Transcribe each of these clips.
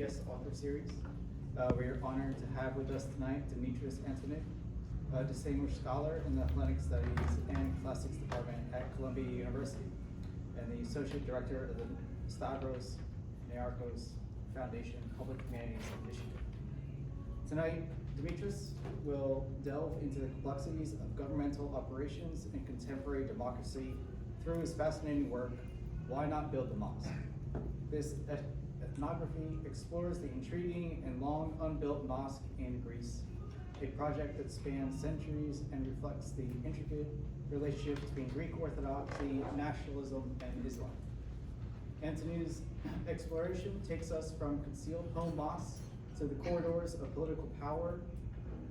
Guest Author Series. We are honored to have with us tonight Dimitris Antoniou, a distinguished scholar in the Hellenic Studies and Classics Department at Columbia University, and the Associate Director of the Stavros, Niarchos Foundation Public Humanities Initiative. Tonight, Dimitris will delve into the complexities of governmental operations and contemporary democracy through his fascinating work, Why Not Build the Mosque? This ethnography explores the intriguing and long unbuilt mosque in Greece, a project that spans centuries and reflects the intricate relationship between Greek Orthodoxy, nationalism, and Islam. Antoniou's exploration takes us from concealed home mosques to the corridors of political power,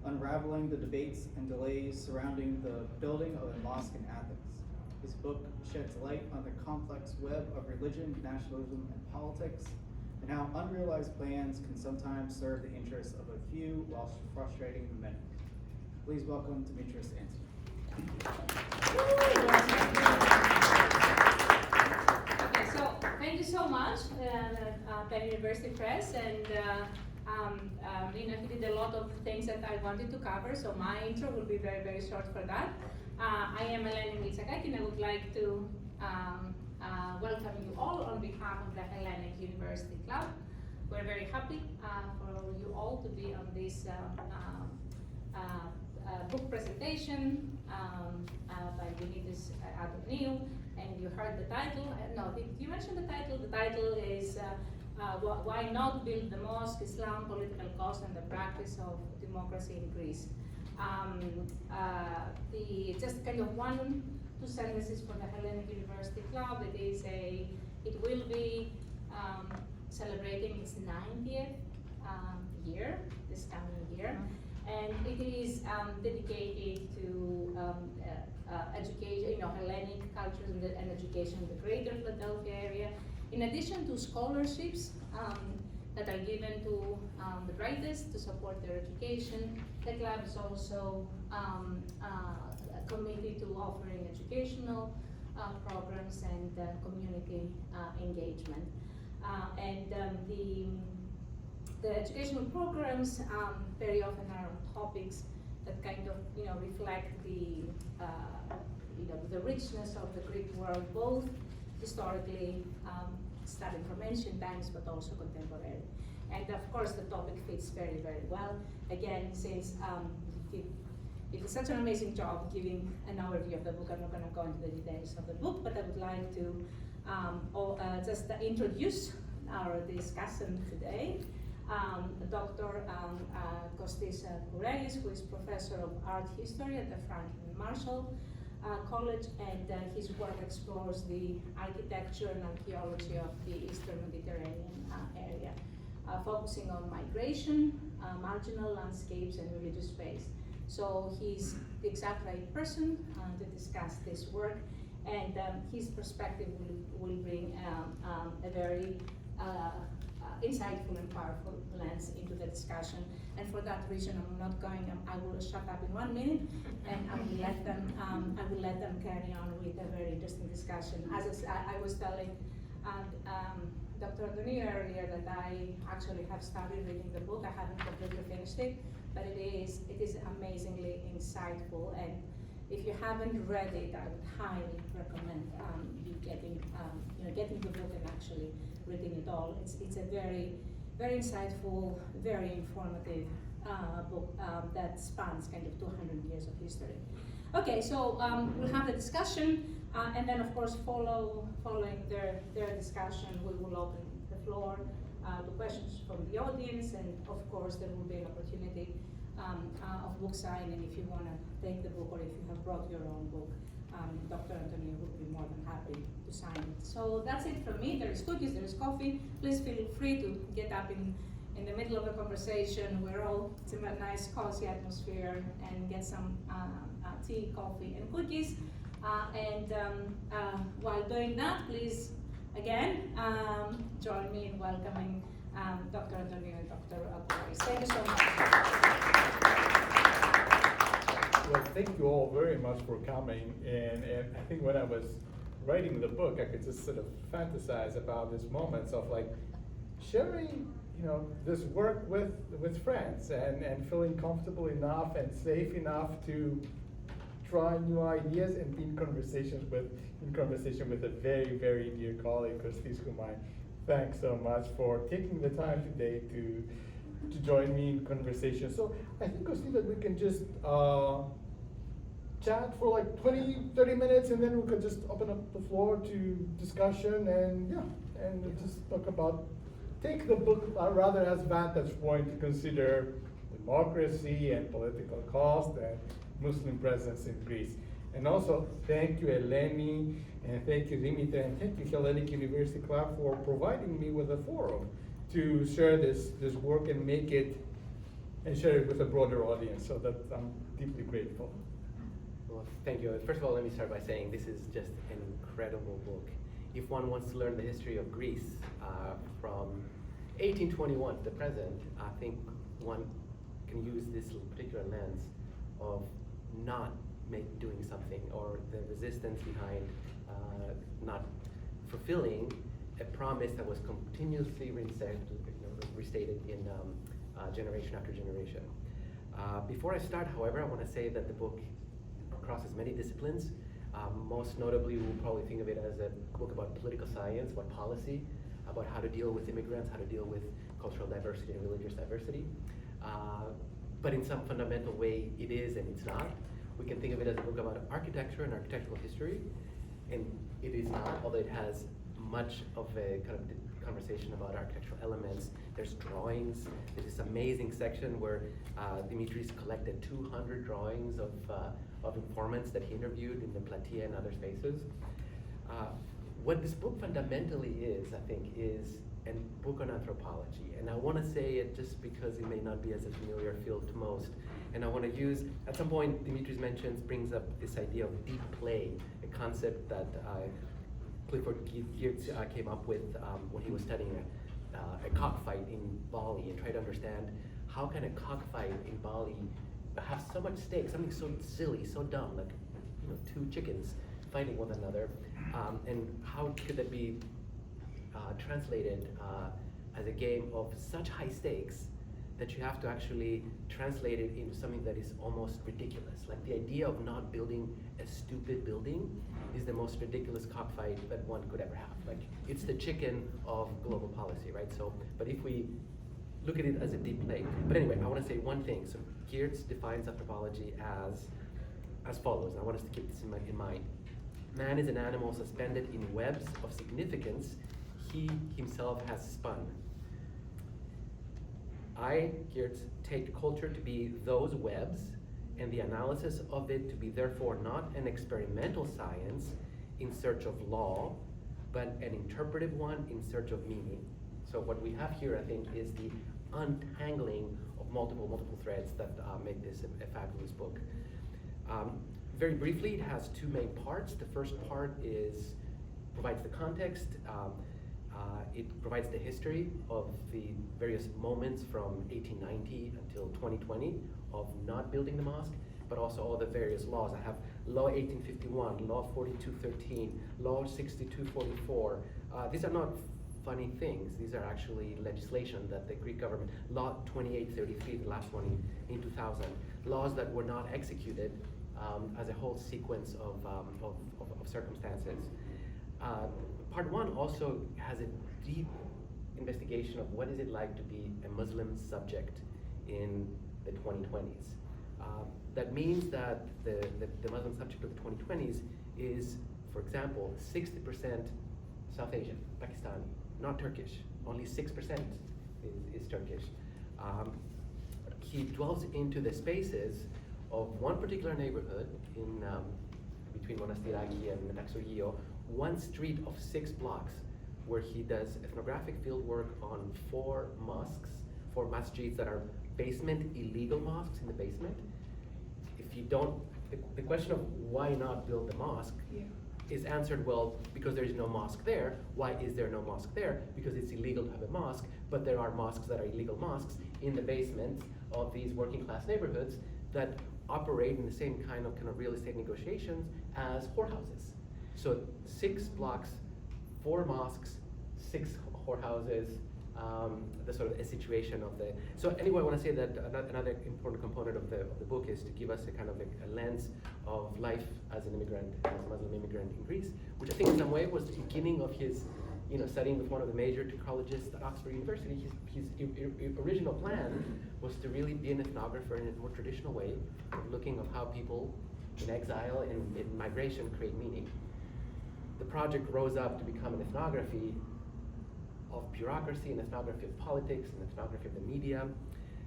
unraveling the debates and delays surrounding the building of a mosque in Athens. His book sheds light on the complex web of religion, nationalism, and politics, and how unrealized plans can sometimes serve the interests of a few while frustrating the many. Please welcome Dimitris Antoniou. Okay, so thank you so much, Penn University Press, and he did a lot of things that I wanted to cover, so my intro will be very, very short for that. I am Hellenic, and I would like to welcome you all on behalf of the Hellenic University Club. We're very happy for you all to be on this book presentation by Dimitris Antoniou, and you heard the title. No, did you mention the title? The title is Why Not Build the Mosque, Islam, Political Cost, and the Practice of Democracy in Greece. Just kind of two sentences for the Hellenic University Club. It will be celebrating its 90th year this coming year, and it is dedicated to education, Hellenic culture and education in the greater Philadelphia area. In addition to scholarships that are given to the brightest to support their education, the club is also committed to offering educational programs and community engagement. The educational programs very often are on topics that kind of reflect the richness of the Greek world, both historically, starting from ancient times, but also contemporary. And of course, the topic fits very, very well. Again, since it is such an amazing job giving an overview of the book, I'm not going to go into the details of the book, but I would like to just introduce our discussant today, Dr. Kostis Kourelis, who is Professor of Art History at the Franklin Marshall College, and his work explores the architecture and archaeology of the Eastern Mediterranean area, focusing on migration, marginal landscapes, and religious faith. So he's the exact right person to discuss this work, and his perspective will bring a very insightful and powerful lens into the discussion. And for that reason, I will shut up in 1 minute, and I will let them carry on with a very interesting discussion. As I was telling Dr. Antoniou earlier that I actually have started reading the book. I haven't completely finished it, but it is amazingly insightful. And if you haven't read it, I would highly recommend you getting the book and actually reading it all. It's a very, very insightful, very informative book that spans kind of 200 years of history. Okay, so we'll have the discussion, and then of course following their discussion, we will open the floor to questions from the audience, and of course there will be an opportunity of book signing if you want to take the book, or if you have brought your own book. Dr. Antoniou would be more than happy to sign it. So that's it from me. There is cookies, there is coffee. Please feel free to get up in the middle of a conversation. It's a nice, cozy atmosphere, and get some tea, coffee, and cookies. While doing that, please, again, join me in welcoming Dr. Antoniou and Dr. Kourelis. Thank you so much. Well, thank you all very much for coming. And I think when I was writing the book, I could just sort of fantasize about these moments of like sharing this work with friends and feeling comfortable enough and safe enough to try new ideas and be in conversation with a very, very dear colleague, Kostis Kourelis. Thanks so much for taking the time today to join me in conversation. So I think, Kostis, that we can just chat for like 20-30 minutes, and then we could just open up the floor to discussion and just talk about, take the book rather as vantage point to consider democracy and political cost and Muslim presence in Greece. And also, thank you, Eleni, and thank you, Dimitri, and thank you, Hellenic University Club, for providing me with a forum to share this work and make it, and share it with a broader audience, so that I'm deeply grateful. Well, thank you. First of all, let me start by saying this is just an incredible book. If one wants to learn the history of Greece from 1821 to the present, I think one can use this particular lens of not doing something, or the resistance behind not fulfilling a promise that was continuously restated in generation after generation. Before I start, however, I want to say that the book crosses many disciplines. Most notably, we'll probably think of it as a book about political science, about policy, about how to deal with immigrants, how to deal with cultural diversity and religious diversity. But in some fundamental way, it is and it's not. We can think of it as a book about architecture and architectural history, and it is not, although it has much of a kind of conversation about architectural elements. There's drawings. There's this amazing section where Dimitris collected 200 drawings of informants that he interviewed in the Platea and other spaces. What this book fundamentally is, I think, is a book on anthropology. And I want to say it just because it may not be as a familiar field to most. And I want to use, at some point, Dimitris brings up this idea of deep play, a concept that Clifford Geertz came up with when he was studying a cockfight in Bali, and tried to understand how can a cockfight in Bali have so much stake, something so silly, so dumb, like two chickens fighting one another, and how could that be translated as a game of such high stakes that you have to actually translate it into something that is almost ridiculous. Like the idea of not building a stupid building is the most ridiculous cockfight that one could ever have. Like, it's the chicken of global policy, right? So, but if we look at it as a deep play. But anyway, I want to say one thing. So Geertz defines anthropology as follows, and I want us to keep this in mind. Man is an animal suspended in webs of significance he himself has spun. I, Geertz, take culture to be those webs, and the analysis of it to be therefore not an experimental science in search of law, but an interpretive one in search of meaning. So what we have here, I think, is the untangling of multiple threads that make this a fabulous book. Very briefly, it has two main parts. The first part provides the context. It provides the history of the various moments from 1890 until 2020 of not building the mosque, but also all the various laws. I have Law 1851, Law 4213, Law 6244. These are not funny things. These are actually legislation that the Greek government, Law 2833, the last one in 2000, laws that were not executed as a whole sequence of circumstances. Part one also has a deep investigation of what is it like to be a Muslim subject in the 2020s. That means that the Muslim subject of the 2020s is, for example, 60% South Asian, Pakistani, not Turkish. Only 6% is Turkish. He dwells into the spaces of one particular neighborhood in between Monastiraki and Naxogio, one street of 6 blocks, where he does ethnographic field work on 4 mosques, 4 masjids that are basement illegal mosques in the basement. If you don't, the question of why not build the mosque is answered, well, because there is no mosque there. Why is there no mosque there? Because it's illegal to have a mosque, but there are mosques that are illegal mosques in the basements of these working class neighborhoods that operate in the same kind of real estate negotiations as whorehouses. So 6 blocks, 4 mosques, 6 whorehouses, the sort of a situation of the. So anyway, I want to say that another important component of the book is to give us a kind of a lens of life as an immigrant, as a Muslim immigrant in Greece, which I think in some way was the beginning of his, studying with one of the major technologists at Oxford University. His original plan was to really be an ethnographer in a more traditional way, of looking of how people in exile and in migration create meaning. The project rose up to become an ethnography of bureaucracy, an ethnography of politics, an ethnography of the media,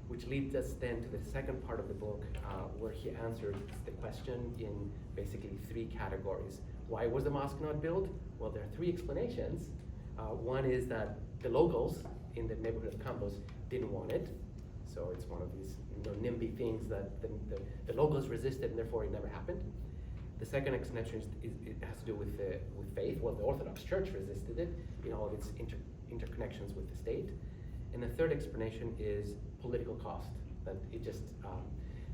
which leads us then to the second part of the book, where he answers the question in basically three categories. Why was the mosque not built? Well, there are three explanations. One is that the locals in the neighborhood of Campos didn't want it. So it's one of these NIMBY things that the locals resisted and therefore it never happened. The second explanation it has to do with faith. Well, the Orthodox Church resisted it in all of its interconnections with the state. And the third explanation is political cost, that it just,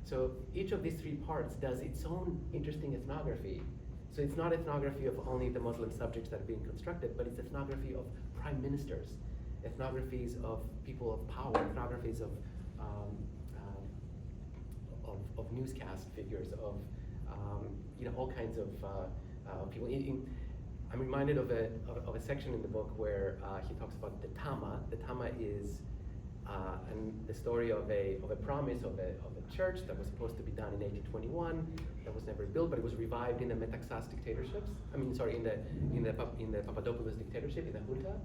so each of these three parts does its own interesting ethnography. So it's not ethnography of only the Muslim subjects that are being constructed, but it's ethnography of prime ministers, ethnographies of people of power, ethnographies of newscast figures, of all kinds of people. I'm reminded of a section in the book where he talks about the Tama. The Tama is the story of a promise of a church that was supposed to be done in 1821, that was never built, but it was revived in the Metaxas dictatorships. In the Papadopoulos dictatorship, in the junta.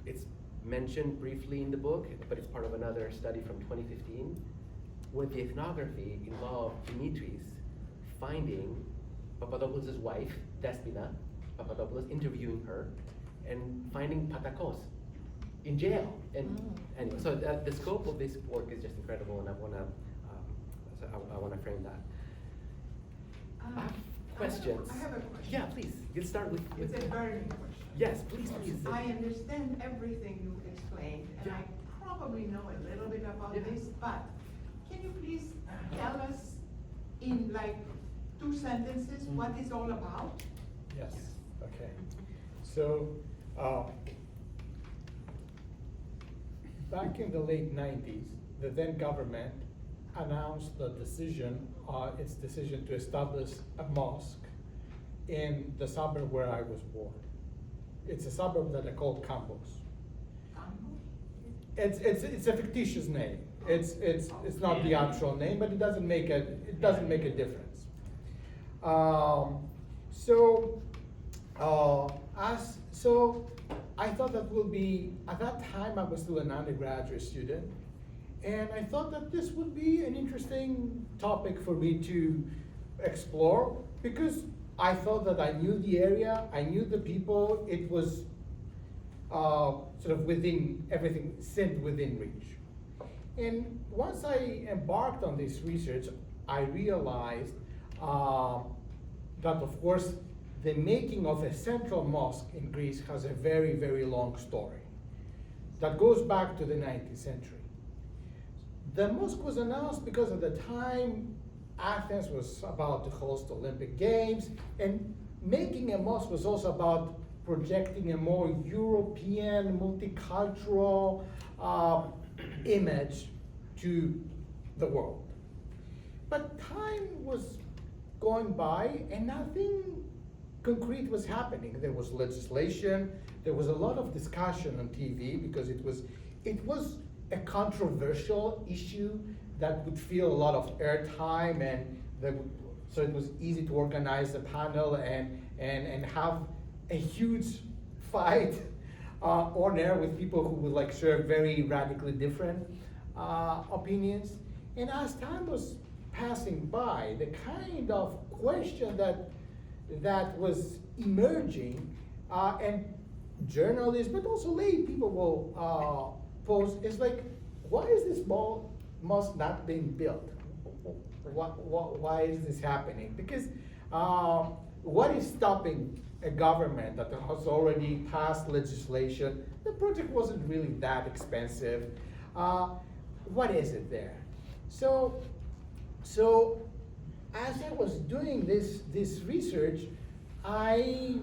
It's mentioned briefly in the book, but it's part of another study from 2015, where the ethnography involved Dimitris finding Papadopoulos' wife, Despina Papadopoulos, interviewing her, and finding Patakos in jail. And anyway, so the scope of this work is just incredible, and I want to frame that. Questions? I have a question. Yeah, please. You'll start with. It's a burning question. Yes, please. I understand everything you explained, and I probably know a little bit about this, but can you please tell us in like 2 sentences what it's all about? Yes, okay. So, back in the late 90s, the then government announced its decision to establish a mosque in the suburb where I was born. It's a suburb that they call Campos. It's a fictitious name. It's not the actual name, but it doesn't make a difference. So I thought that will be, at that time I was still an undergraduate student, and I thought that this would be an interesting topic for me to explore, because I thought that I knew the area, I knew the people, it was sort of within, everything seemed within reach. And once I embarked on this research, I realized that, of course, the making of a central mosque in Greece has a very, very long story that goes back to the 19th century. The mosque was announced because at the time, Athens was about to host Olympic Games, and making a mosque was also about projecting a more European, multicultural image to the world. But time was going by and nothing concrete was happening. There was legislation, there was a lot of discussion on TV because it was a controversial issue that would feel a lot of airtime, and so it was easy to organize a panel and have a huge fight on air with people who would like share very radically different opinions. And as time was passing by, the kind of question that was emerging, and journalists, but also lay people will pose, is like, why is this mosque not being built? Why is this happening? Because what is stopping a government that has already passed legislation? The project wasn't really that expensive. What is it there? So as I was doing this research, I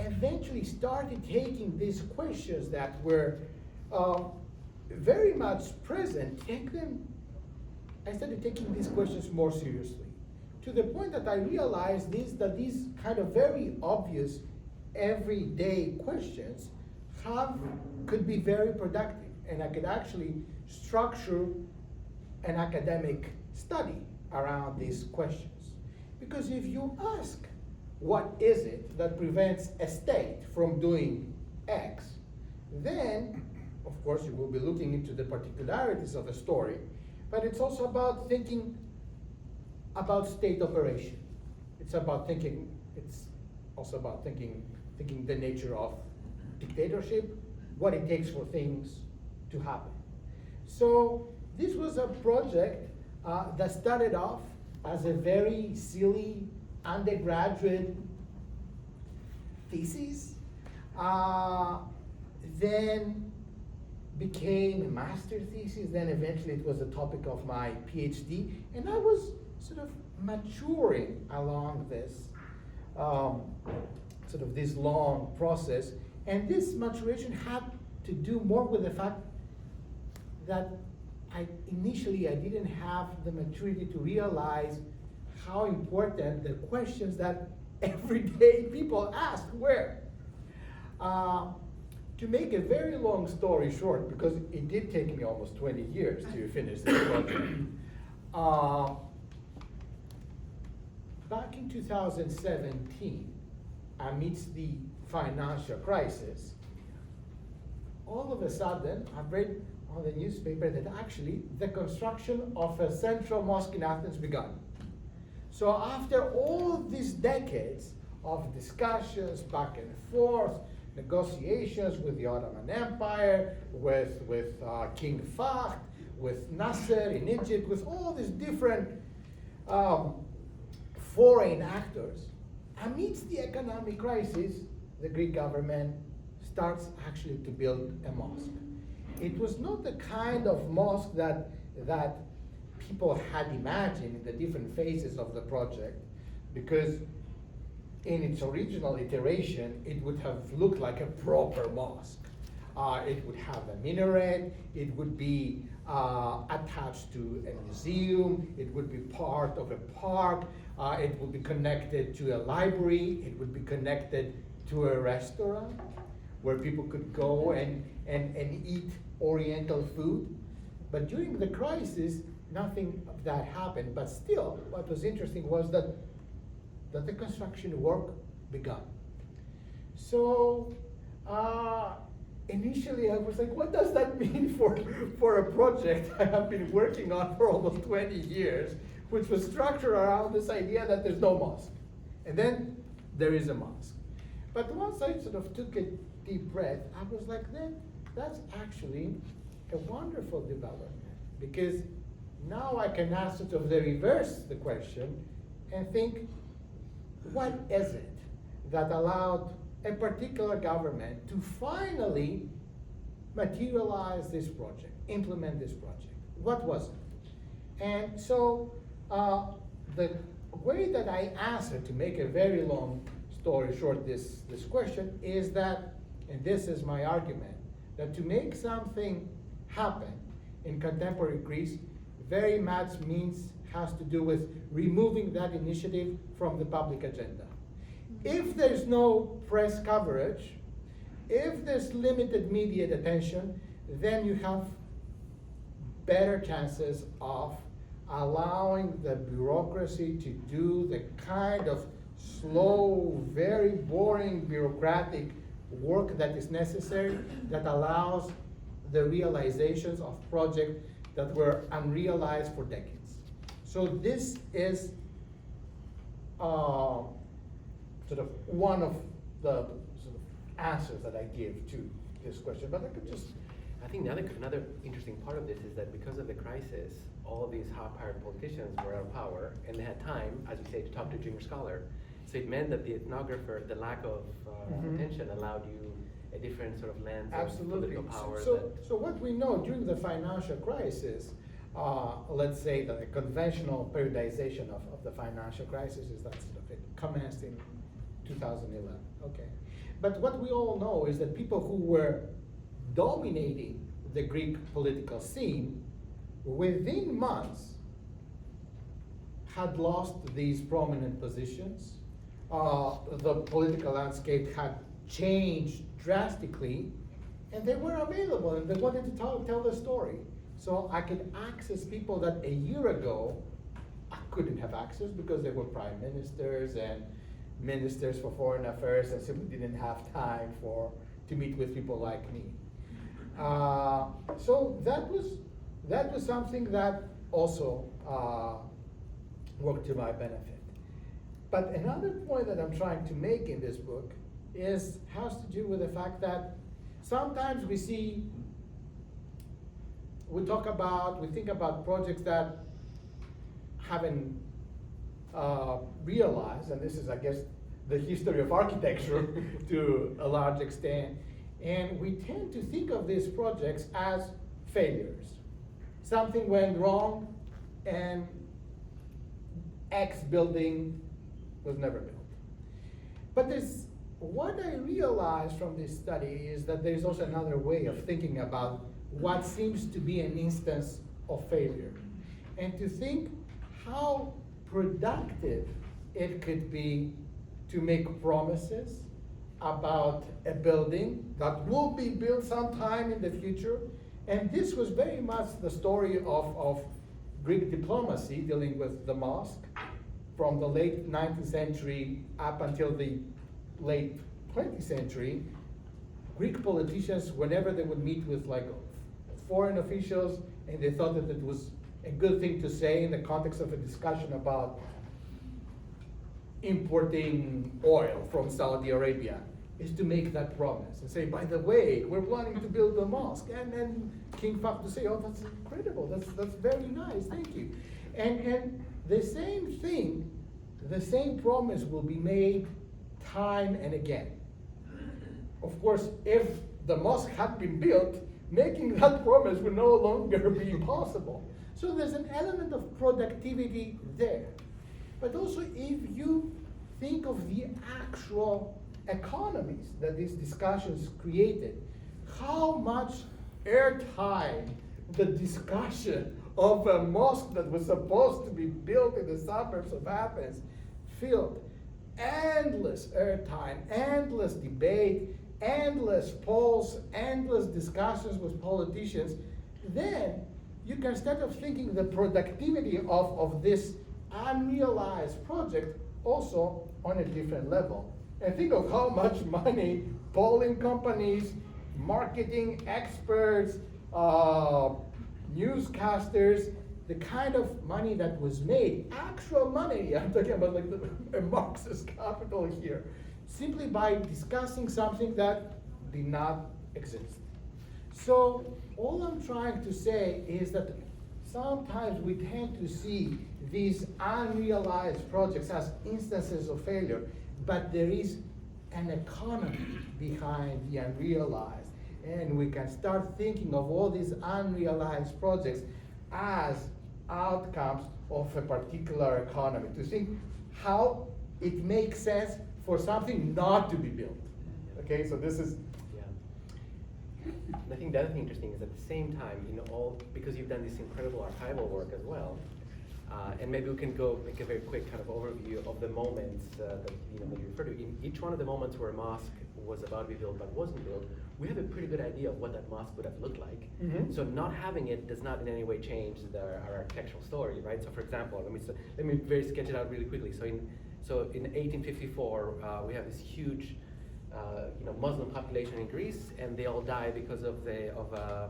eventually started taking these questions that were very much present, I started taking these questions more seriously, to the point that I realized that these kind of very obvious everyday questions could be very productive, and I could actually structure an academic study around these questions. Because if you ask, what is it that prevents a state from doing X, then, of course, you will be looking into the particularities of a story, but it's also about thinking about state operation. It's also about thinking the nature of dictatorship, what it takes for things to happen. So this was a project that started off as a very silly undergraduate thesis, then became a master thesis, then eventually it was the topic of my PhD, and I was sort of maturing along this this long process, and this maturation had to do more with the fact that initially I didn't have the maturity to realize how important the questions that everyday people asked were. To make a very long story short, because it did take me almost 20 years to finish this project, back in 2017, amidst the financial crisis, all of a sudden, I read on the newspaper that actually the construction of a central mosque in Athens began. So after all these decades of discussions back and forth, negotiations with the Ottoman Empire, with King Fahd, with Nasser in Egypt, with all these different foreign actors, amidst the economic crisis, the Greek government starts actually to build a mosque. It was not the kind of mosque that people had imagined in the different phases of the project, because in its original iteration, it would have looked like a proper mosque. It would have a minaret, it would be attached to a museum, it would be part of a park, it would be connected to a library, it would be connected to a restaurant where people could go and eat Oriental food. But during the crisis, nothing of that happened. But still, what was interesting was that the construction work began. So initially I was like, what does that mean for a project I have been working on for almost 20 years, which was structured around this idea that there's no mosque. And then there is a mosque. But once I sort of took a deep breath, I was like, then that's actually a wonderful development, because now I can ask sort of the reverse the question and think, what is it that allowed a particular government to finally materialize this project, implement this project? What was it? And so the way that I answered, to make a very long story short, this question is that, and this is my argument, that to make something happen in contemporary Greece very much has to do with removing that initiative from the public agenda. If there's no press coverage, if there's limited media attention, then you have better chances of allowing the bureaucracy to do the kind of slow, very boring bureaucratic work that is necessary, that allows the realizations of projects that were unrealized for decades. So this is sort of one of the sort of answers that I give to this question. But I think another interesting part of this is that because of the crisis, all these high-powered politicians were out of power, and they had time, as you say, to talk to a junior scholar. So it meant that the ethnographer, the lack of attention, allowed you a different sort of lens of political power. So what we know during the financial crisis, let's say that a conventional periodization of the financial crisis is that sort of it commenced in 2011. Okay, But what we all know is that people who were dominating the Greek political scene within months had lost these prominent positions. The political landscape had changed drastically, and they were available and they wanted to tell the story. So I could access people that a year ago I couldn't have access because they were prime ministers and ministers for foreign affairs and simply didn't have time to meet with people like me. So that was something that also worked to my benefit. But another point that I'm trying to make in this book has to do with the fact that sometimes we think about projects that haven't realized, and this is, I guess, the history of architecture to a large extent, and we tend to think of these projects as failures. Something went wrong, and X building was never built. But what I realized from this study is that there's also another way of thinking about what seems to be an instance of failure, and to think how productive it could be to make promises about a building that will be built sometime in the future. And this was very much the story of Greek diplomacy dealing with the mosque from the late 19th century up until the late 20th century. Greek politicians, whenever they would meet with like foreign officials and they thought that it was a good thing to say in the context of a discussion about importing oil from Saudi Arabia, is to make that promise and say, by the way, we're planning to build a mosque. And then King Fahd to say, oh, that's incredible, that's very nice, thank you. And the same thing, the same promise will be made time and again. Of course, if the mosque had been built, making that promise would no longer be possible. So there's an element of productivity there. But also, if you think of the actual economies that these discussions created, how much airtime the discussion of a mosque that was supposed to be built in the suburbs of Athens filled. Endless airtime, endless debate, endless polls, endless discussions with politicians. Then you can start of thinking the productivity of this unrealized project also on a different level. And think of how much money polling companies, marketing experts, newscasters, the kind of money that was made, actual money, I'm talking about like a Marxist capital here, simply by discussing something that did not exist. So all I'm trying to say is that sometimes we tend to see these unrealized projects as instances of failure, but there is an economy behind the unrealized. And we can start thinking of all these unrealized projects as outcomes of a particular economy, to think how it makes sense for something not to be built. Okay, so this is. Yeah. I think the other thing interesting is at the same time, because you've done this incredible archival work as well, and maybe we can go make a very quick kind of overview of the moments that you refer to. In each one of the moments where a mosque was about to be built but wasn't built, we have a pretty good idea of what that mosque would have looked like. Mm-hmm. So not having it does not in any way change our architectural story, right? So for example, let me very sketch it out really quickly. So in 1854, we have this huge Muslim population in Greece, and they all die because of a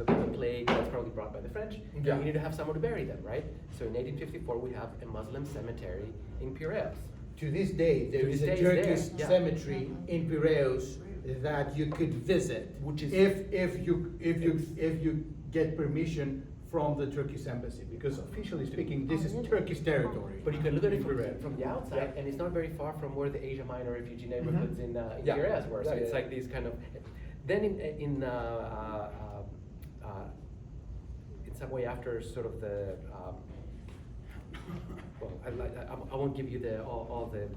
bit of a plague that's probably brought by the French. Yeah. You need to have somewhere to bury them, right? So in 1854, we have a Muslim cemetery in Piraeus. To this day, there is a Turkish cemetery in Piraeus that you could visit, Which is if you get permission from the Turkish embassy, because officially speaking, this is Turkish territory. But you can look at it Piraeus. from the outside, Yeah. and it's not very far from where the Asia Minor refugee neighborhoods in Yeah. Piraeus were. So Yeah, it's yeah. like these kind of. Then in some way after sort of the well, I won't give you all the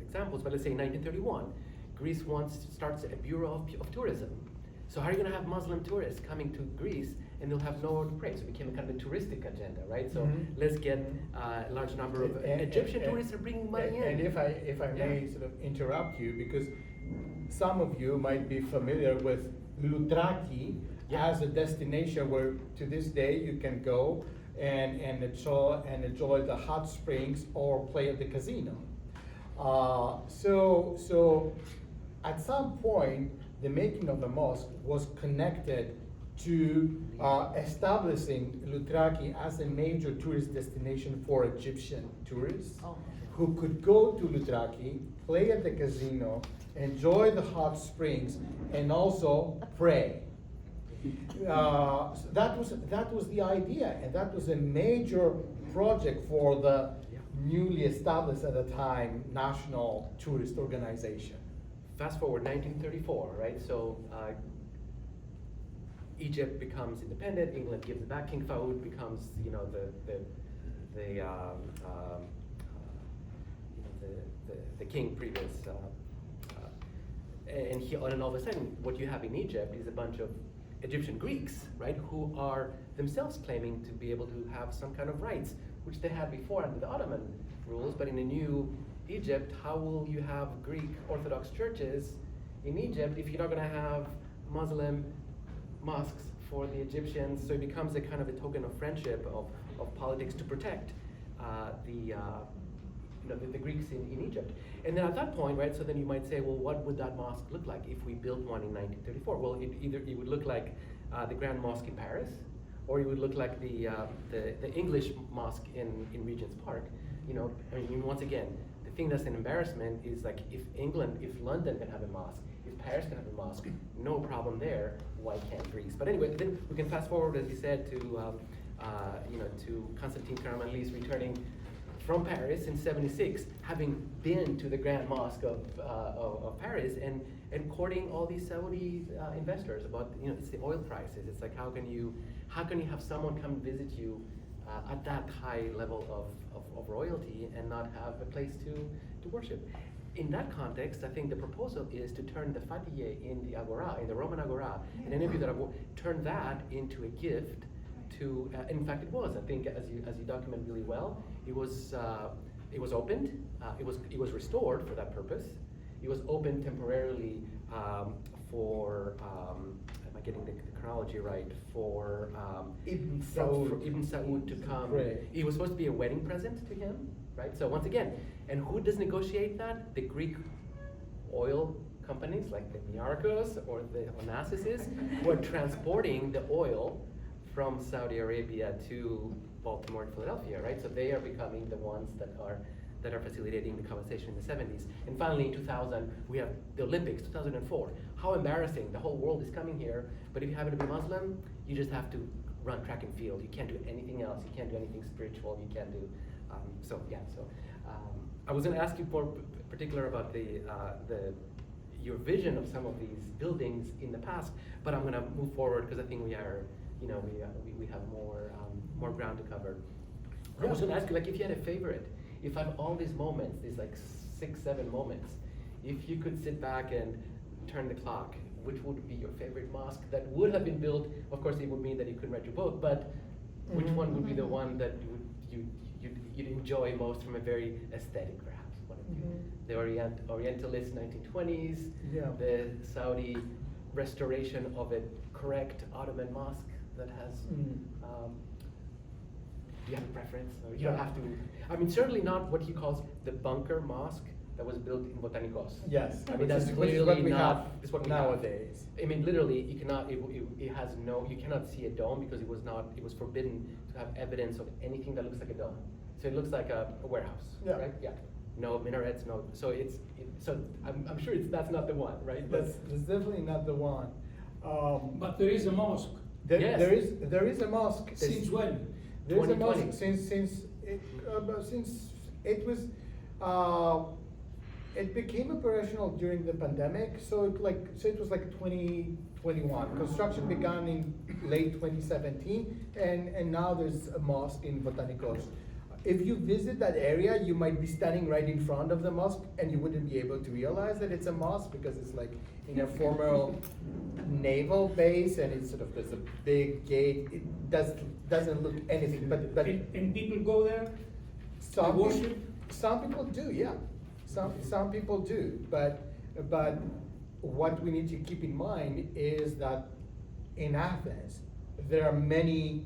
examples, but let's say 1931, Greece starts a bureau of tourism. So how are you going to have Muslim tourists coming to Greece and they'll have nowhere to pray? So it became a kind of a touristic agenda, right? So let's get a large number of Egyptian tourists are bringing money in. And if I may sort of interrupt you, because some of you might be familiar with Loutraki as a destination where to this day you can go and enjoy the hot springs or play at the casino. So at some point, the making of the mosque was connected to establishing Loutraki as a major tourist destination for Egyptian tourists who could go to Loutraki, play at the casino, enjoy the hot springs, and also pray. So that was the idea, and that was a major project for the newly established at the time national tourist organization. Fast forward 1934, right? So Egypt becomes independent. England gives it back. King Faoud becomes, the king previous. And all of a sudden, what you have in Egypt is a bunch of Egyptian Greeks, right, who are themselves claiming to be able to have some kind of rights, which they had before under the Ottoman rules. But in a new Egypt, how will you have Greek Orthodox churches in Egypt if you're not going to have Muslim mosques for the Egyptians? So it becomes a kind of a token of friendship, of politics to protect the Greeks in Egypt. And then at that point, right, so then you might say, well, what would that mosque look like if we built one in 1934? Well, it would look like the Grand Mosque in Paris, or it would look like the English mosque in Regent's Park. Once again, the thing that's an embarrassment is like if London can have a mosque, if Paris can have a mosque, no problem there. Why can't Greece? But anyway, then we can fast forward, as you said, to Constantine Karamanlis returning from Paris in '76, having been to the Grand Mosque of Paris and courting all these Saudi investors about it's the oil prices. It's like how can you have someone come visit you at that high level of royalty and not have a place to worship? In that context, I think the proposal is to turn the fatihye in the agora, in the Roman agora, and any of you that have turned that into a gift to. In fact, it was. I think as you document really well, it was opened. It was restored for that purpose. It was opened temporarily for. Am I getting the chronology right? For Ibn Saud to come. Right. It was supposed to be a wedding present to him, right? So once again, and who does negotiate that? The Greek oil companies like the Niarchos or the Onassis, who are transporting the oil from Saudi Arabia to Baltimore and Philadelphia, right? So they are becoming the ones that are facilitating the conversation in the 70s. And finally, in 2000, we have the Olympics, 2004. How embarrassing! The whole world is coming here, but if you happen to be Muslim, you just have to run track and field. You can't do anything else. You can't do anything spiritual. You can't do. I was going to ask you more particular about your vision of some of these buildings in the past, but I'm going to move forward because I think we are. We have more ground to cover. I was going to ask you, like, if you had a favorite, if I have all these moments, these like 6, 7 moments, if you could sit back and turn the clock, which would be your favorite mosque that would have been built? Of course, it would mean that you couldn't write your book, but which one would be the one that you'd enjoy most from a very aesthetic, perhaps, point of view? The Orientalist 1920s, the Saudi restoration of a correct Ottoman mosque that has. Do you have a preference? Or you don't have to. I mean, certainly not what he calls the bunker mosque that was built in Botanicos. Yes, I mean, that's which is clearly what we not. have It's what we nowadays. have. I mean, literally, you cannot. It has no. You cannot see a dome because it was not. It was forbidden to have evidence of anything that looks like a dome. So it looks like a warehouse, right? Yeah. No minarets. No. So I'm sure that's not the one, right? That's definitely not the one. But there is a mosque. Yes. There is a mosque. Since when? There is a 2020. mosque since it was it became operational during the pandemic. So it was like 2021. Construction began in late 2017, and now there's a mosque in Botanicos. if you visit that area, you might be standing right in front of the mosque and you wouldn't be able to realize that it's a mosque because it's like in a former naval base and it's sort of, there's a big gate. It doesn't look anything, but And people go there? some worship? people, some people do, yeah. Some people do, but what we need to keep in mind is that in Athens, there are many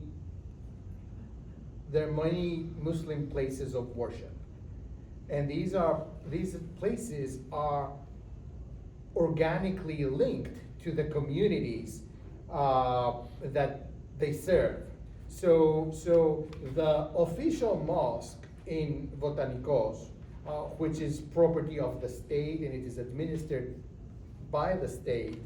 Muslim places of worship. And these places are organically linked to the communities that they serve. So the official mosque in Botanikos, which is property of the state and it is administered by the state,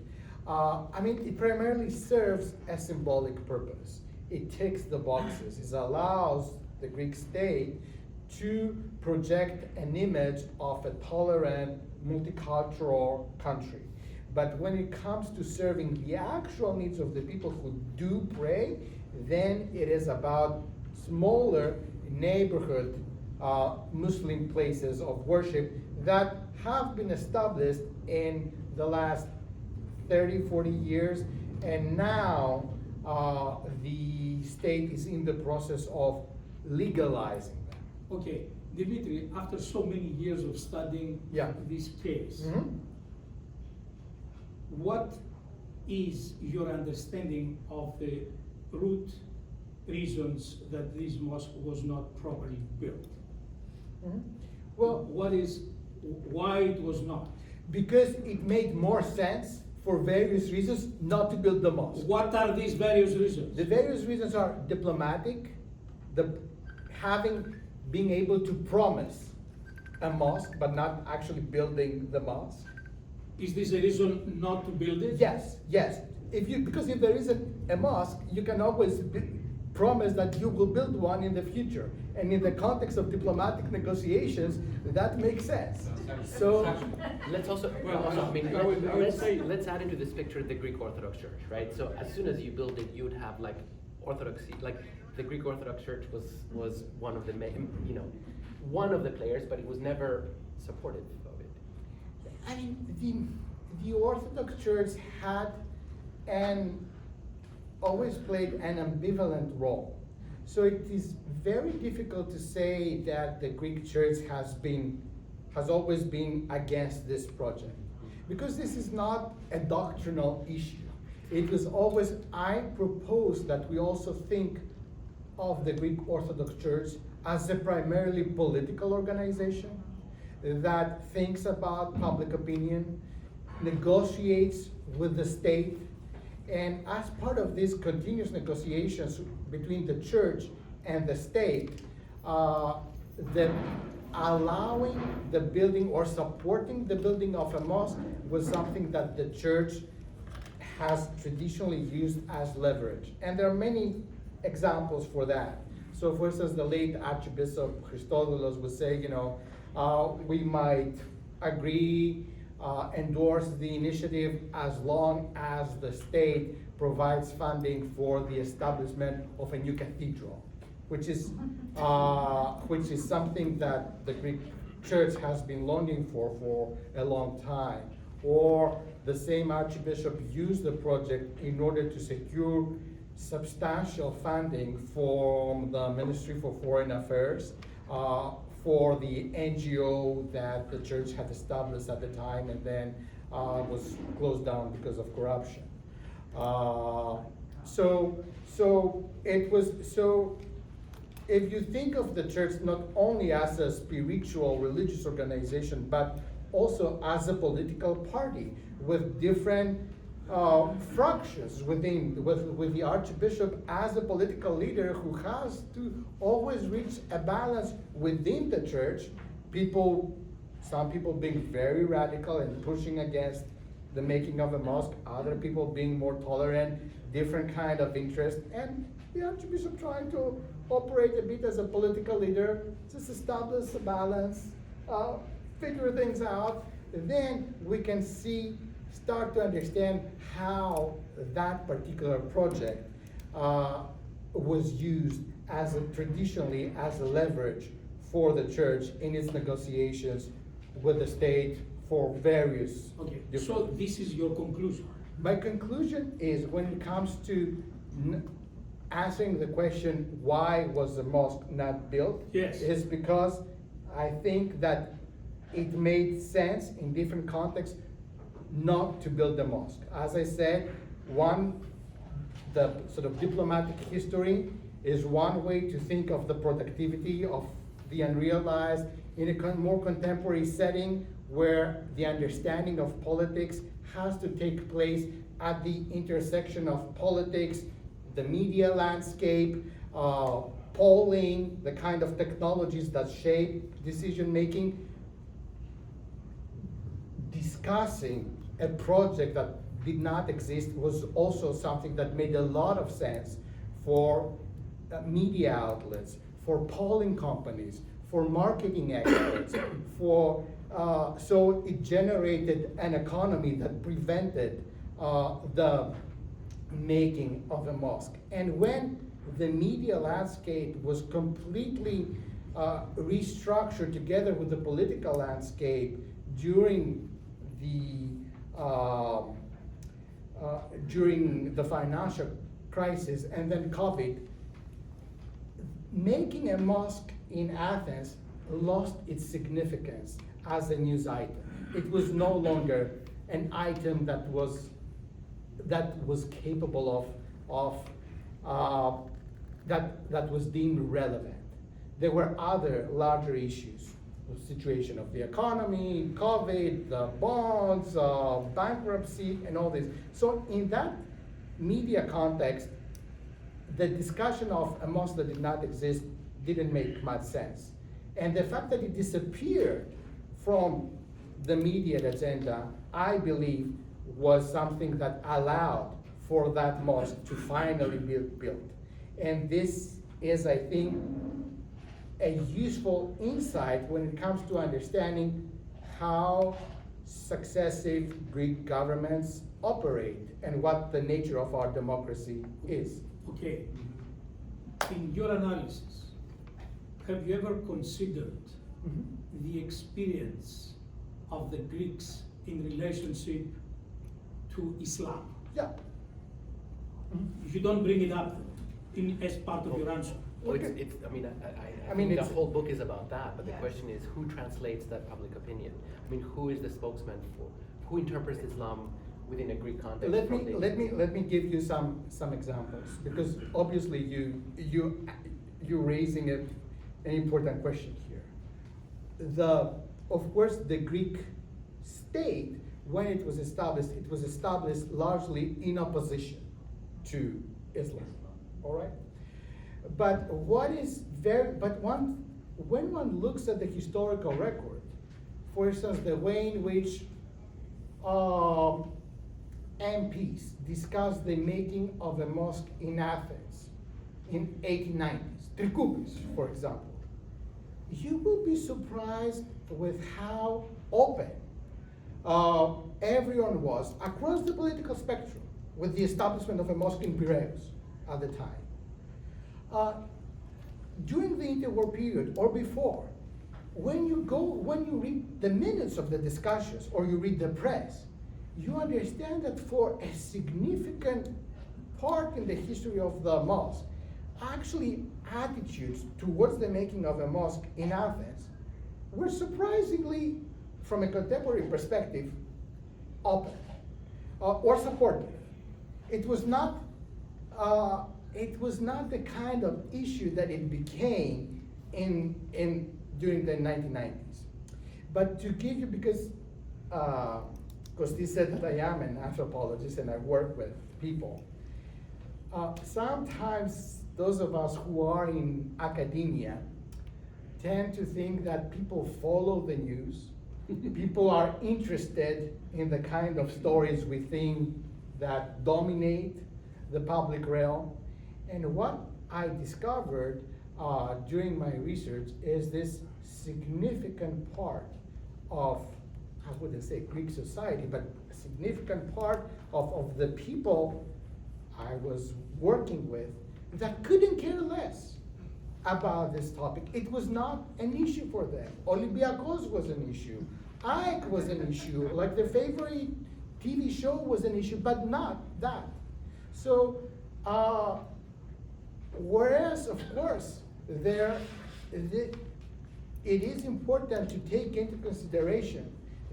it primarily serves a symbolic purpose. It ticks the boxes. It allows the Greek state to project an image of a tolerant, multicultural country. But when it comes to serving the actual needs of the people who do pray, then it is about smaller neighborhood Muslim places of worship that have been established in the last 30, 40 years, and now the state is in the process of legalizing them. Okay, Dimitri, after so many years of studying this case, what is your understanding of the root reasons that this mosque was not properly built? Well, why it was not? because it made more sense for various reasons not to build the mosque. What are these various reasons? The various reasons are diplomatic, being able to promise a mosque but not actually building the mosque. Is this a reason not to build it? Yes. Because if there is a mosque, you can always promise that you will build one in the future. And in the context of diplomatic negotiations, that makes sense. So Let's also, let's add into this picture the Greek Orthodox Church, right? So as soon as you build it, you would have like orthodoxy, like the Greek Orthodox Church was one of the one of the players, but it was never supportive of it. the Orthodox Church had always played an ambivalent role. So it is very difficult to say that the Greek Church has always been against this project, because this is not a doctrinal issue. It was always, I propose that we also think of the Greek Orthodox Church as a primarily political organization that thinks about public opinion, negotiates with the state, and as part of these continuous negotiations between the church and the state, allowing the building or supporting the building of a mosque was something that the church has traditionally used as leverage. And there are many examples for that. So for instance, the late Archbishop Christodoulos would say, we might agree, endorse the initiative as long as the state provides funding for the establishment of a new cathedral, which is something that the Greek Church has been longing for a long time. Or the same Archbishop used the project in order to secure substantial funding from the Ministry for Foreign Affairs for the NGO that the church had established at the time and then was closed down because of corruption. If you think of the church not only as a spiritual religious organization, but also as a political party with different fractions within, with the Archbishop as a political leader who has to always reach a balance within the church, some people being very radical and pushing against the making of a mosque, other people being more tolerant, different kind of interest, and the Archbishop trying to operate a bit as a political leader, just establish a balance, figure things out. Then we can start to understand how that particular project was used traditionally as a leverage for the church in its negotiations with the state for various. Okay, so different- this is your conclusion. My conclusion is when it comes to answering the question, why was the mosque not built? Yes. Is because I think that it made sense in different contexts not to build the mosque. As I said, the sort of diplomatic history is one way to think of the productivity of the unrealized in a more contemporary setting where the understanding of politics has to take place at the intersection of politics, the media landscape, polling, the kind of technologies that shape decision making. Discussing a project that did not exist was also something that made a lot of sense for media outlets, for polling companies, for marketing experts, so it generated an economy that prevented the making of a mosque. And when the media landscape was completely restructured together with the political landscape during the financial crisis and then COVID, making a mosque in Athens lost its significance as a news item. It was no longer an item that was capable that was deemed relevant. There were other larger issues, the situation of the economy, COVID, the bonds, bankruptcy, and all this. So in that media context, the discussion of a mosque that did not exist didn't make much sense. And the fact that it disappeared from the media agenda, I believe, was something that allowed for that mosque to finally be built. And this is, I think, a useful insight when it comes to understanding how successive Greek governments operate and what the nature of our democracy is. Okay. In your analysis, have you ever considered the experience of the Greeks in relationship to Islam? Yeah. You don't bring it up as part of your answer. Well, Okay. I mean, the whole book is about that, but the Yes. question is who translates that public opinion? I mean, who is the spokesman for? Who interprets Islam within a Greek context? Let me give you some examples, because obviously you're raising an important question here. Of course, the Greek state, when it was established largely in opposition to Islam. All right. But when one looks at the historical record, for instance, the way in which MPs discussed the making of a mosque in Athens in 1890s, Trikoupis, for example, you will be surprised with how open everyone was across the political spectrum with the establishment of a mosque in Piraeus at the time. During the interwar period or before, when you read the minutes of the discussions or you read the press, you understand that for a significant part in the history of the mosque, actually attitudes towards the making of a mosque in Athens were surprisingly, from a contemporary perspective, open or supportive. It was not the kind of issue that it became during the 1990s. But to give you, because Kostis said that I am an anthropologist and I work with people, sometimes those of us who are in academia tend to think that people follow the news. People are interested in the kind of stories we think that dominate the public realm. And what I discovered during my research is this significant part of, I wouldn't say Greek society, but a significant part of the people I was working with that couldn't care less about this topic. It was not an issue for them. Olympiacos was an issue. Ike was an issue. Like their favorite TV show was an issue, but not that. So, whereas, of course, it is important to take into consideration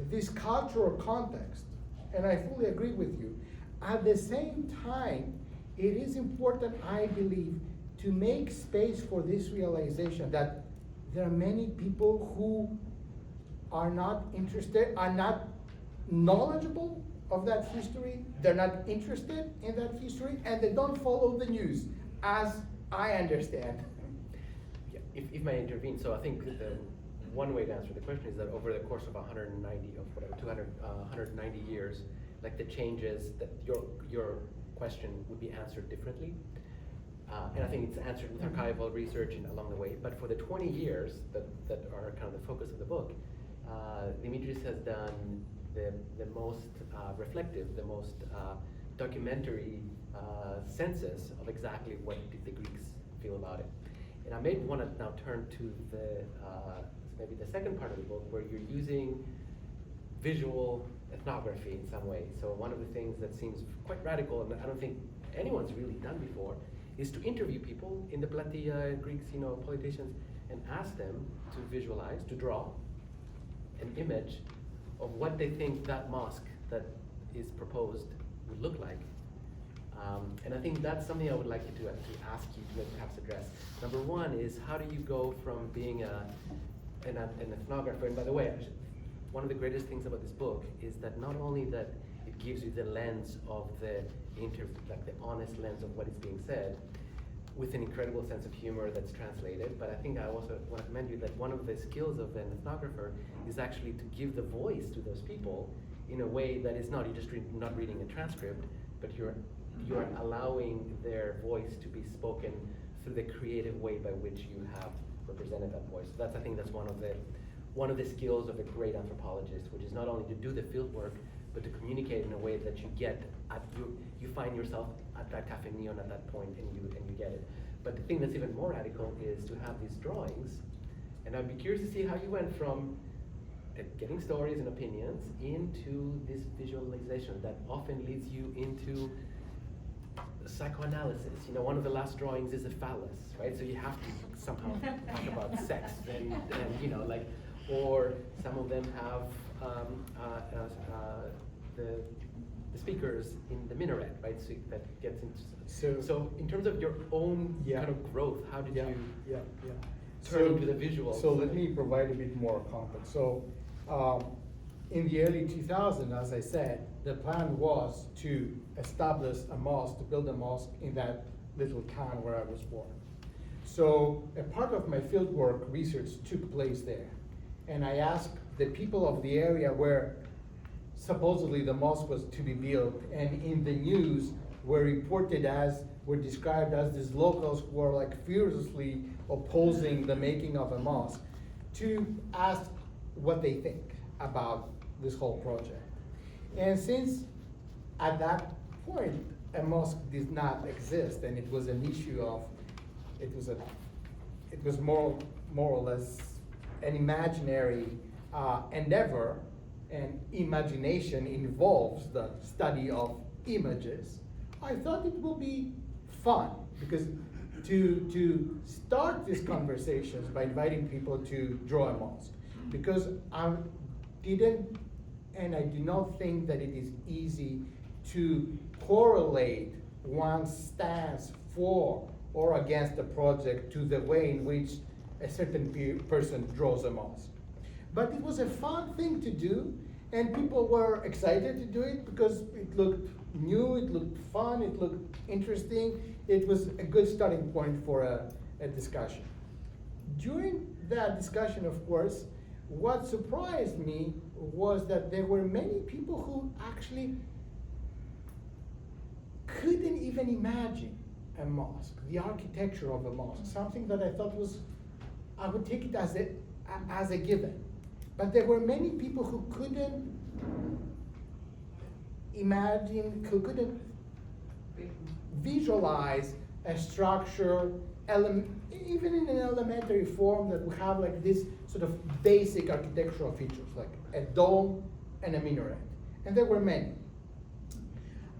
this cultural context, and I fully agree with you. At the same time, it is important, I believe, to make space for this realization that there are many people who are not interested, are not knowledgeable of that history, they're not interested in that history, and they don't follow the news, as I understand. Yeah, if I intervene, so I think the one way to answer the question is that over the course of 190 years, like the changes, that your question would be answered differently. And I think it's answered with archival research and along the way. But for the 20 years that are kind of the focus of the book, Dimitris has done the most reflective, the most documentary census of exactly what did the Greeks feel about it. And I may want to now turn to the maybe the second part of the book, where you're using visual ethnography in some way. So one of the things that seems quite radical, and I don't think anyone's really done before, is to interview people in the Platia, Greeks, politicians, and ask them to visualize, to draw an image of what they think that mosque that is proposed would look like. And I think that's something I would like you to ask you to perhaps address. Number one is, how do you go from being an ethnographer, and by the way, one of the greatest things about this book is that not only that it gives you the lens of the honest lens of what is being said, with an incredible sense of humor that's translated, but I think I also want to commend you that one of the skills of an ethnographer is actually to give the voice to those people in a way that is not, you're just not reading a transcript, but you're allowing their voice to be spoken through the creative way by which you have represented that voice. So I think that's one of the skills of a great anthropologist, which is not only to do the field work, but to communicate in a way that you get you find yourself at that Cafe Neon at that point, and you get it. But the thing that's even more radical is to have these drawings, and I'd be curious to see how you went from getting stories and opinions into this visualization that often leads you into psychoanalysis. One of the last drawings is a phallus, right? So you have to somehow talk about sex, and or some of them have the speakers in the minaret, right? So that gets into. So in terms of your own kind of growth, how did you turn into the visual? So let me provide a bit more context. So in the early 2000s, as I said, the plan was to establish a mosque, to build a mosque in that little town where I was born. So a part of my fieldwork research took place there. And I asked the people of the area where supposedly the mosque was to be built, and in the news were described as these locals who are like furiously opposing the making of a mosque, to ask what they think about this whole project. And since at that point a mosque did not exist, and it was an issue of, it was more or less an imaginary endeavor, and imagination involves the study of images, I thought it would be fun, because to start these conversations by inviting people to draw a mosque, because I didn't, and I do not think that it is easy to correlate one's stance for or against a project to the way in which a certain person draws a mosque. But it was a fun thing to do, and people were excited to do it because it looked new, it looked fun, it looked interesting. It was a good starting point for a discussion. During that discussion, of course, what surprised me was that there were many people who actually couldn't even imagine a mosque, the architecture of a mosque, something that I thought was, I would take it as a given. But there were many people who couldn't imagine, who couldn't visualize a structure, even in an elementary form, that we have like this sort of basic architectural features, like a dome and a minaret. And there were many.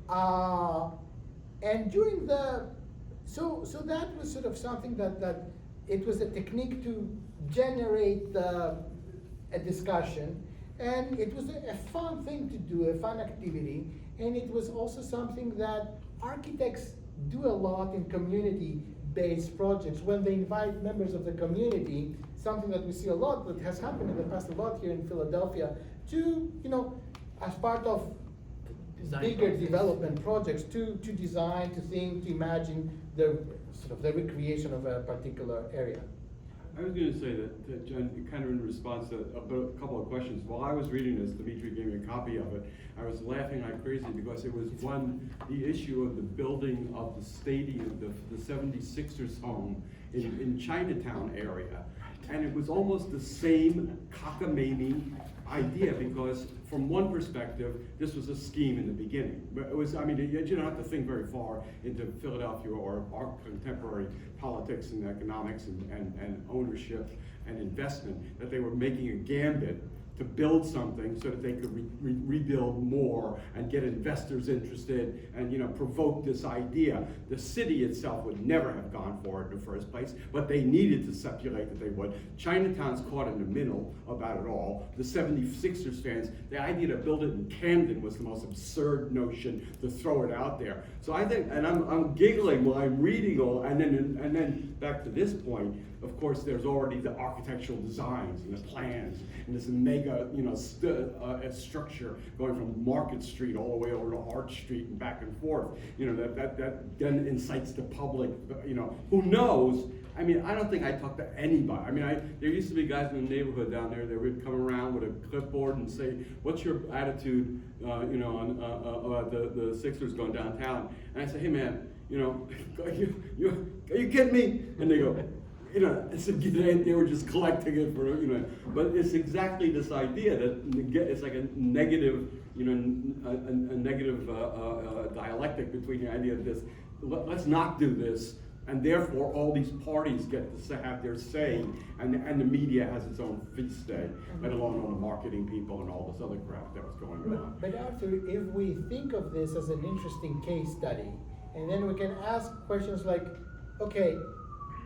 And during so that was sort of something that it was a technique to generate a discussion, and it was a fun thing to do, a fun activity, and it was also something that architects do a lot in community-based projects. When they invite members of the community, something that we see a lot, that has happened in the past a lot here in Philadelphia, to, as part of bigger development projects, to design, to think, to imagine the recreation of a particular area. I was going to say that John, kind of in response to a couple of questions, while I was reading this, Dimitri gave me a copy of it, I was laughing like crazy because it was the issue of the building of the stadium, the 76ers home in Chinatown area. And it was almost the same cockamamie idea, because from one perspective, this was a scheme in the beginning. But it was, you don't have to think very far into Philadelphia or our contemporary politics and economics and ownership and investment, that they were making a gambit to build something so that they could rebuild more and get investors interested and provoke this idea. The city itself would never have gone for it in the first place, but they needed to stipulate that they would. Chinatown's caught in the middle about it all. The 76ers fans, the idea to build it in Camden was the most absurd notion to throw it out there. So I think, and I'm giggling while I'm reading all, and then back to this point, of course, there's already the architectural designs and the plans and this mega, structure going from Market Street all the way over to Arch Street and back and forth. That then incites the public. Who knows? I don't think I talked to anybody. There used to be guys in the neighborhood down there that would come around with a clipboard and say, "What's your attitude, on the Sixers going downtown?" And I say, "Hey, man, are you kidding me?" And they go, they were just collecting it for, but it's exactly this idea that it's like a negative, a negative dialectic between the idea of this, let's not do this, and therefore all these parties get to have their say, and the media has its own feast day, let alone all the marketing people and all this other crap that was going on. But Arthur, if we think of this as an interesting case study, and then we can ask questions like, okay,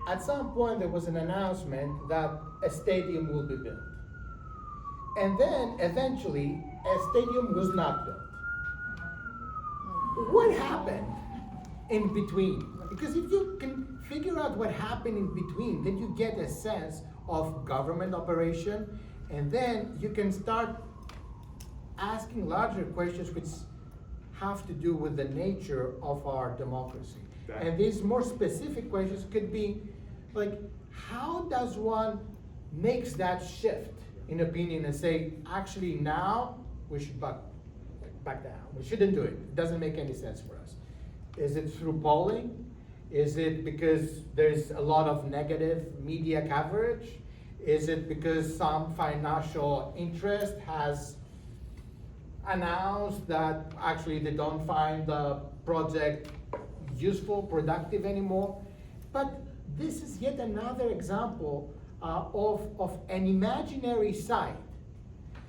at some point there was an announcement that a stadium will be built. And then eventually a stadium was not built. What happened in between? Because if you can figure out what happened in between, then you get a sense of government operation, and then you can start asking larger questions which have to do with the nature of our democracy. And these more specific questions could be like, how does one makes that shift in opinion and say, actually now we should back down. We shouldn't do it. It doesn't make any sense for us. Is it through polling? Is it because there's a lot of negative media coverage? Is it because some financial interest has announced that actually they don't find the project useful, productive anymore? But this is yet another example of an imaginary site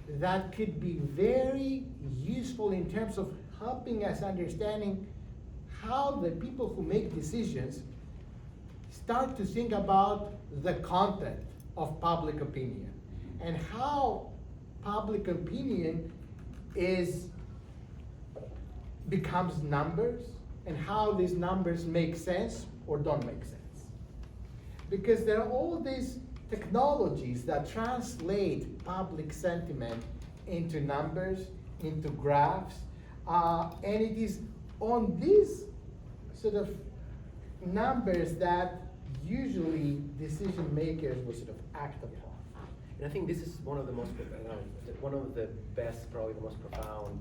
that could be very useful in terms of helping us understanding how the people who make decisions start to think about the content of public opinion and how public opinion becomes numbers and how these numbers make sense or don't make sense. Because there are all these technologies that translate public sentiment into numbers, into graphs, and it is on these sort of numbers that usually decision makers will sort of act upon. And I think this is one of the most, one of the best, probably the most profound,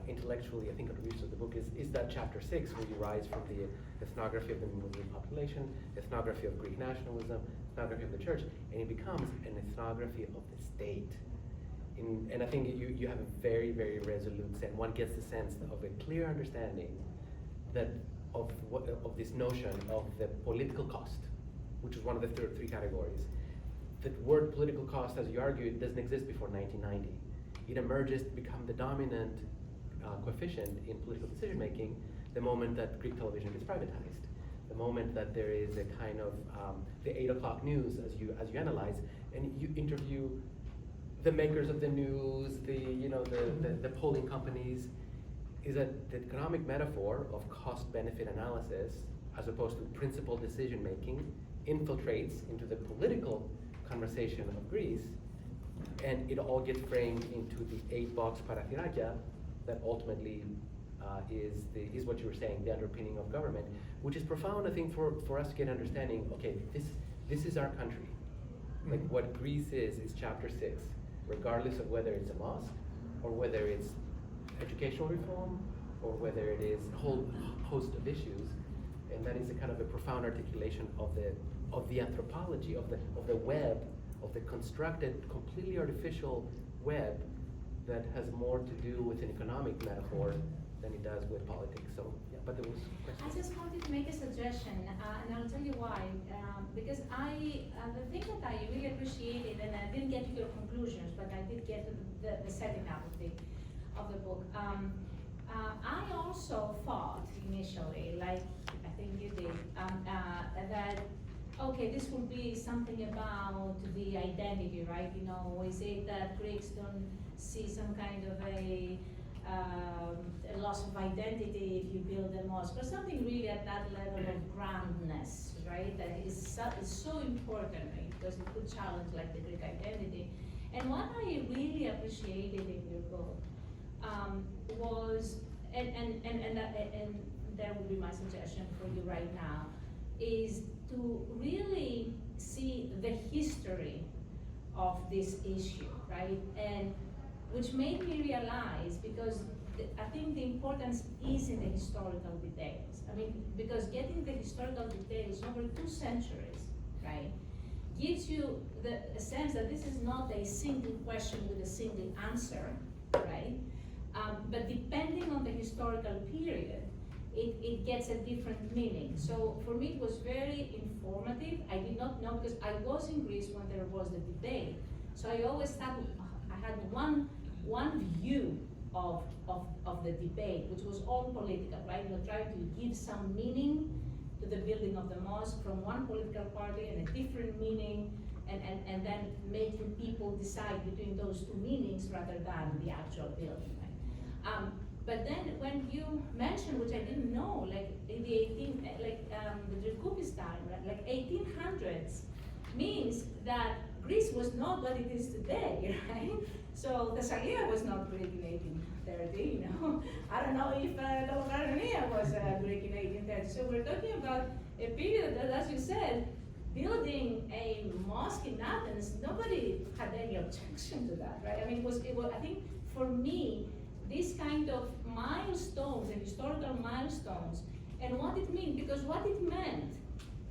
intellectually, I think, contributions of the book is that chapter 6, where you rise from the ethnography of the Muslim population, ethnography of Greek nationalism, ethnography of the church, and it becomes an ethnography of the state. And I think you have a very, very resolute sense. One gets the sense of a clear understanding that of this notion of the political cost, which is one of the three categories. The word political cost, as you argued, doesn't exist before 1990. It emerges to become the dominant coefficient in political decision making the moment that Greek television gets privatized, the moment that there is a kind of the 8 o'clock news, as you analyze, and you interview the makers of the news, the polling companies, is that the economic metaphor of cost-benefit analysis, as opposed to principled decision making, infiltrates into the political conversation of Greece, and it all gets framed into the 8-box parathirakia that ultimately is what you were saying, the underpinning of government, which is profound, I think, for us to get understanding. Okay, this is our country. Like what Greece is chapter 6, regardless of whether it's a mosque or whether it's educational reform or whether it is a whole host of issues, and that is a kind of a profound articulation of the anthropology of the web, of the constructed, completely artificial web that has more to do with an economic metaphor than it does with politics. So, yeah, but there was a question. I just wanted to make a suggestion, and I'll tell you why. Because the thing that I really appreciated, and I didn't get to your conclusions, but I did get to the setting up of the book. I also thought initially, like I think you did, that okay, this will be something about the identity, right? You know, is it that Greeks don't see some kind of a loss of identity if you build a mosque, or something really at that level of grandness, right? That is so important, right? Because it could challenge like the Greek identity. And what I really appreciated in your book was, and that would be my suggestion for you right now, is to really see the history of this issue, right? And which made me realize, because I think the importance is in the historical details. I mean, because getting the historical details over 2 centuries, right, gives you a sense that this is not a single question with a single answer, right? But depending on the historical period, it gets a different meaning. So for me, it was very informative. I did not know, because I was in Greece when there was the debate. So I always thought I had one view of the debate, which was all political, right? We tried to give some meaning to the building of the mosque from one political party and a different meaning, and then making people decide between those 2 meanings rather than the actual building, right? But then when you mentioned, which I didn't know, like in the Trikoupis time, right? Like 1800s means that Greece was not what it is today, right? So Thessalia was not Greek in 1830, you know. I don't know if Locarnonia was Greek in 1830. So we're talking about a period that, as you said, building a mosque in Athens, nobody had any objection to that, right? I mean, it was I think for me, these kind of milestones, the historical milestones, and what it means, because what it meant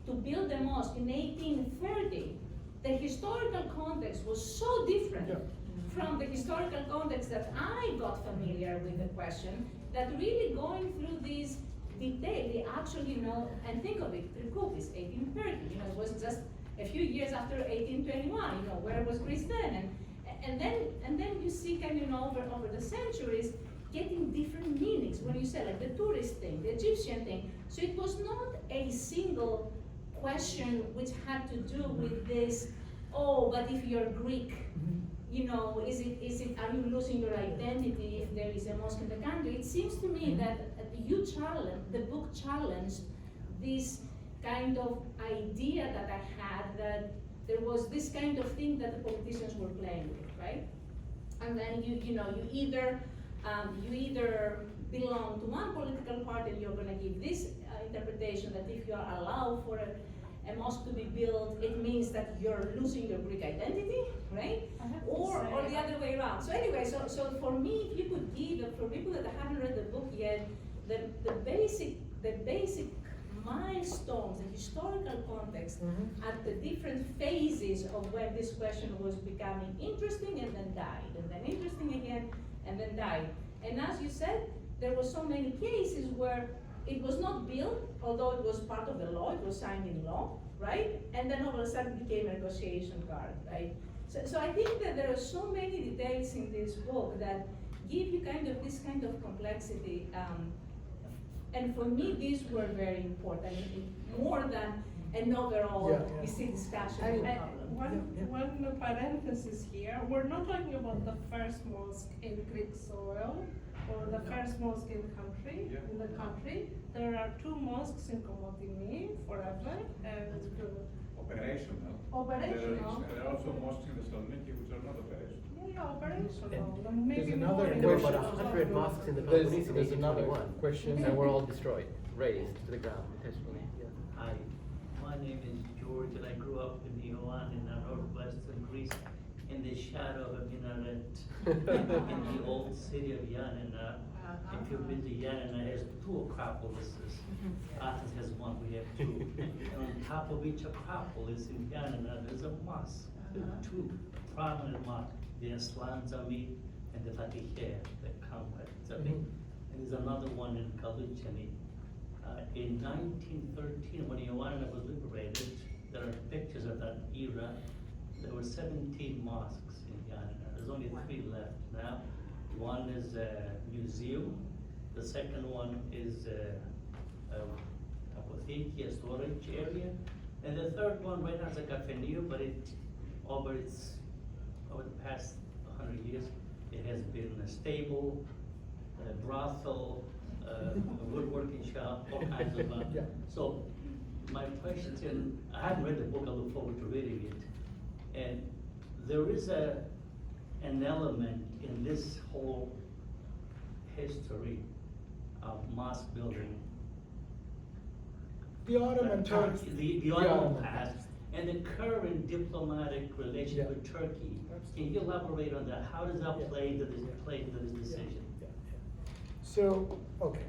to build a mosque in 1830, the historical context was so different from the historical context that I got familiar with the question, that really going through these details, they actually, you know, and think of it, Trikoupis, 1830, you know, it was just a few years after 1821, you know, where was Greece then? And then you see kind of, you know, over the centuries, getting different meanings when you say like the tourist thing, the Egyptian thing. So it was not a single question which had to do with this, oh, but if you're Greek, you know, are you losing your identity if there is a mosque in the country? It seems to me that the book challenged this kind of idea that I had, that there was this kind of thing that the politicians were playing with, right? And then you either belong to one political party and you're going to give this interpretation that if you are allowed for a mosque to be built, it means that you're losing your Greek identity, right? Or the other way around. So anyway, so for me, if you could give, for people that haven't read the book yet, the basic milestones, the historical context at the different phases of when this question was becoming interesting and then died, and then interesting again and then died. And as you said, there were so many cases where it was not built, although it was part of the law, it was signed in law, right? And then all of a sudden it became a negotiation card, right? So I think that there are so many details in this book that give you this kind of complexity. And for me, these were very important, more than an overall easy discussion of the problem. One parenthesis here, we're not talking about the first mosque in Greek soil or the first mosque in the country. There are 2 mosques in Komotini forever, and Operational. operational. There are also mosques in Thessaloniki which are not operational. Yeah, operational. And Maybe there's more another in There were question. about 100 mosques in the There's- Peloponnese in there's another 1821. question. And were all destroyed, razed to the ground intentionally. Yeah. Hi, my name is George, and I grew up in Ioannina, northwestern Greece, in the shadow of a minaret in the old city of Ioannina. If you've been to Ioannina, it has 2 acropolises. Athens has 1, we have 2. And on top of each acropolis in Ioannina, there's a mosque. There are 2 prominent mosques, the Aslan Zami and the Fatiheh, the Conquest Zami. And there's another one in Kaluchani. In 1913, when Ioannina was liberated, there are pictures of that era. There were 17 mosques in Ioannina. There's only 3 left now. One is a museum. The second one is a apotheke, a storage area. And the third one right now is a cafeteria, but over the past 100 years, it has been a stable, a brothel, a woodworking shop, all kinds of. Yeah. So my questions, and I haven't read the book, I look forward to reading it. And there is an element in this whole history of mosque building. The Ottoman past. The Ottoman past, and the current diplomatic relationship with Turkey. Can you elaborate on that? How does that play into this decision? So, okay.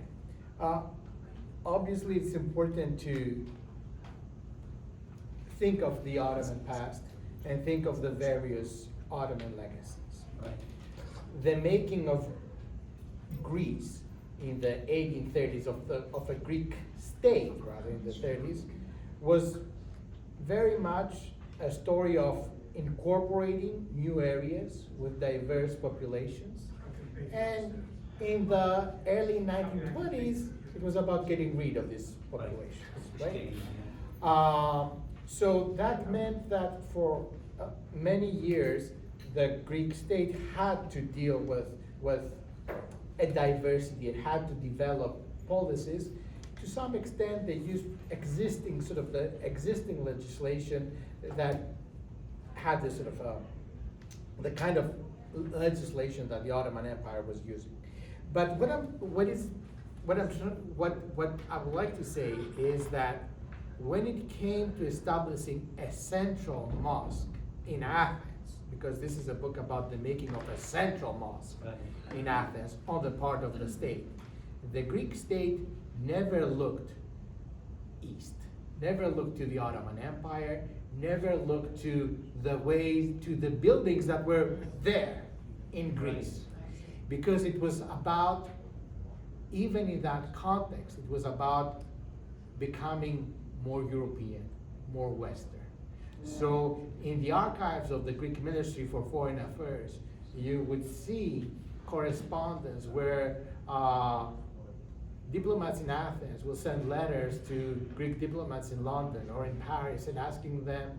Obviously, it's important to think of the Ottoman past and think of the various Ottoman legacies. Right. The making of Greece in the 1830s, of a Greek state, rather, in the 30s, was very much a story of incorporating new areas with diverse populations. And in the early 1920s, it was about getting rid of these populations, right? So that meant that for many years, the Greek state had to deal with a diversity. It had to develop policies. To some extent, they used existing legislation that had this the kind of legislation that the Ottoman Empire was using. But what I would like to say is that when it came to establishing a central mosque in Athens, because this is a book about the making of a central mosque in Athens on the part of the state, the Greek state never looked east, never looked to the Ottoman Empire, never looked to the buildings that were there in Greece. Because it was about, even in that context, it was about becoming more European, more Western. So in the archives of the Greek Ministry for Foreign Affairs, you would see correspondence where diplomats in Athens will send letters to Greek diplomats in London or in Paris and asking them,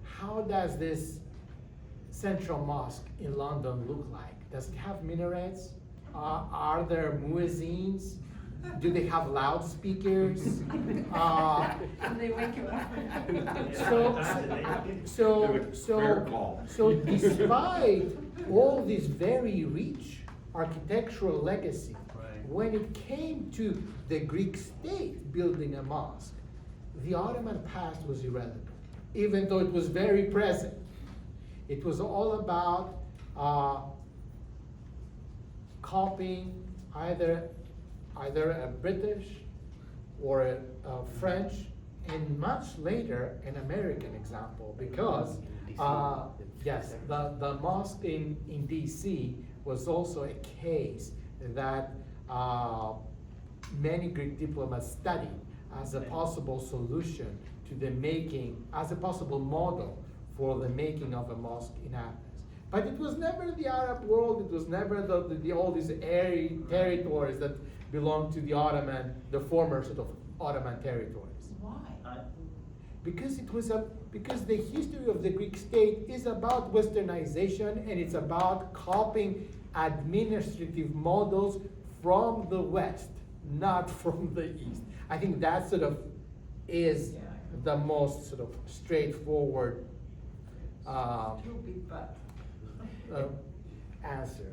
how does this central mosque in London look like? Does it have minarets? Are there muezzins? Do they have loudspeakers? And they wake you up. So despite all this very rich architectural legacy, when it came to the Greek state building a mosque, the Ottoman past was irrelevant, even though it was very present. It was all about copying either a British or a French, and much later an American example, because yes, the mosque in DC was also a case that many Greek diplomats studied as a possible solution to the making, as a possible model for the making of a mosque in Athens. But it was never the Arab world, it was never all these airy territories that belonged to the Ottoman, the former sort of Ottoman territories. Why? Because because the history of the Greek state is about westernization, and it's about copying administrative models from the West, not from the East. I think that sort of is the most sort of straightforward Stupid, but. answer.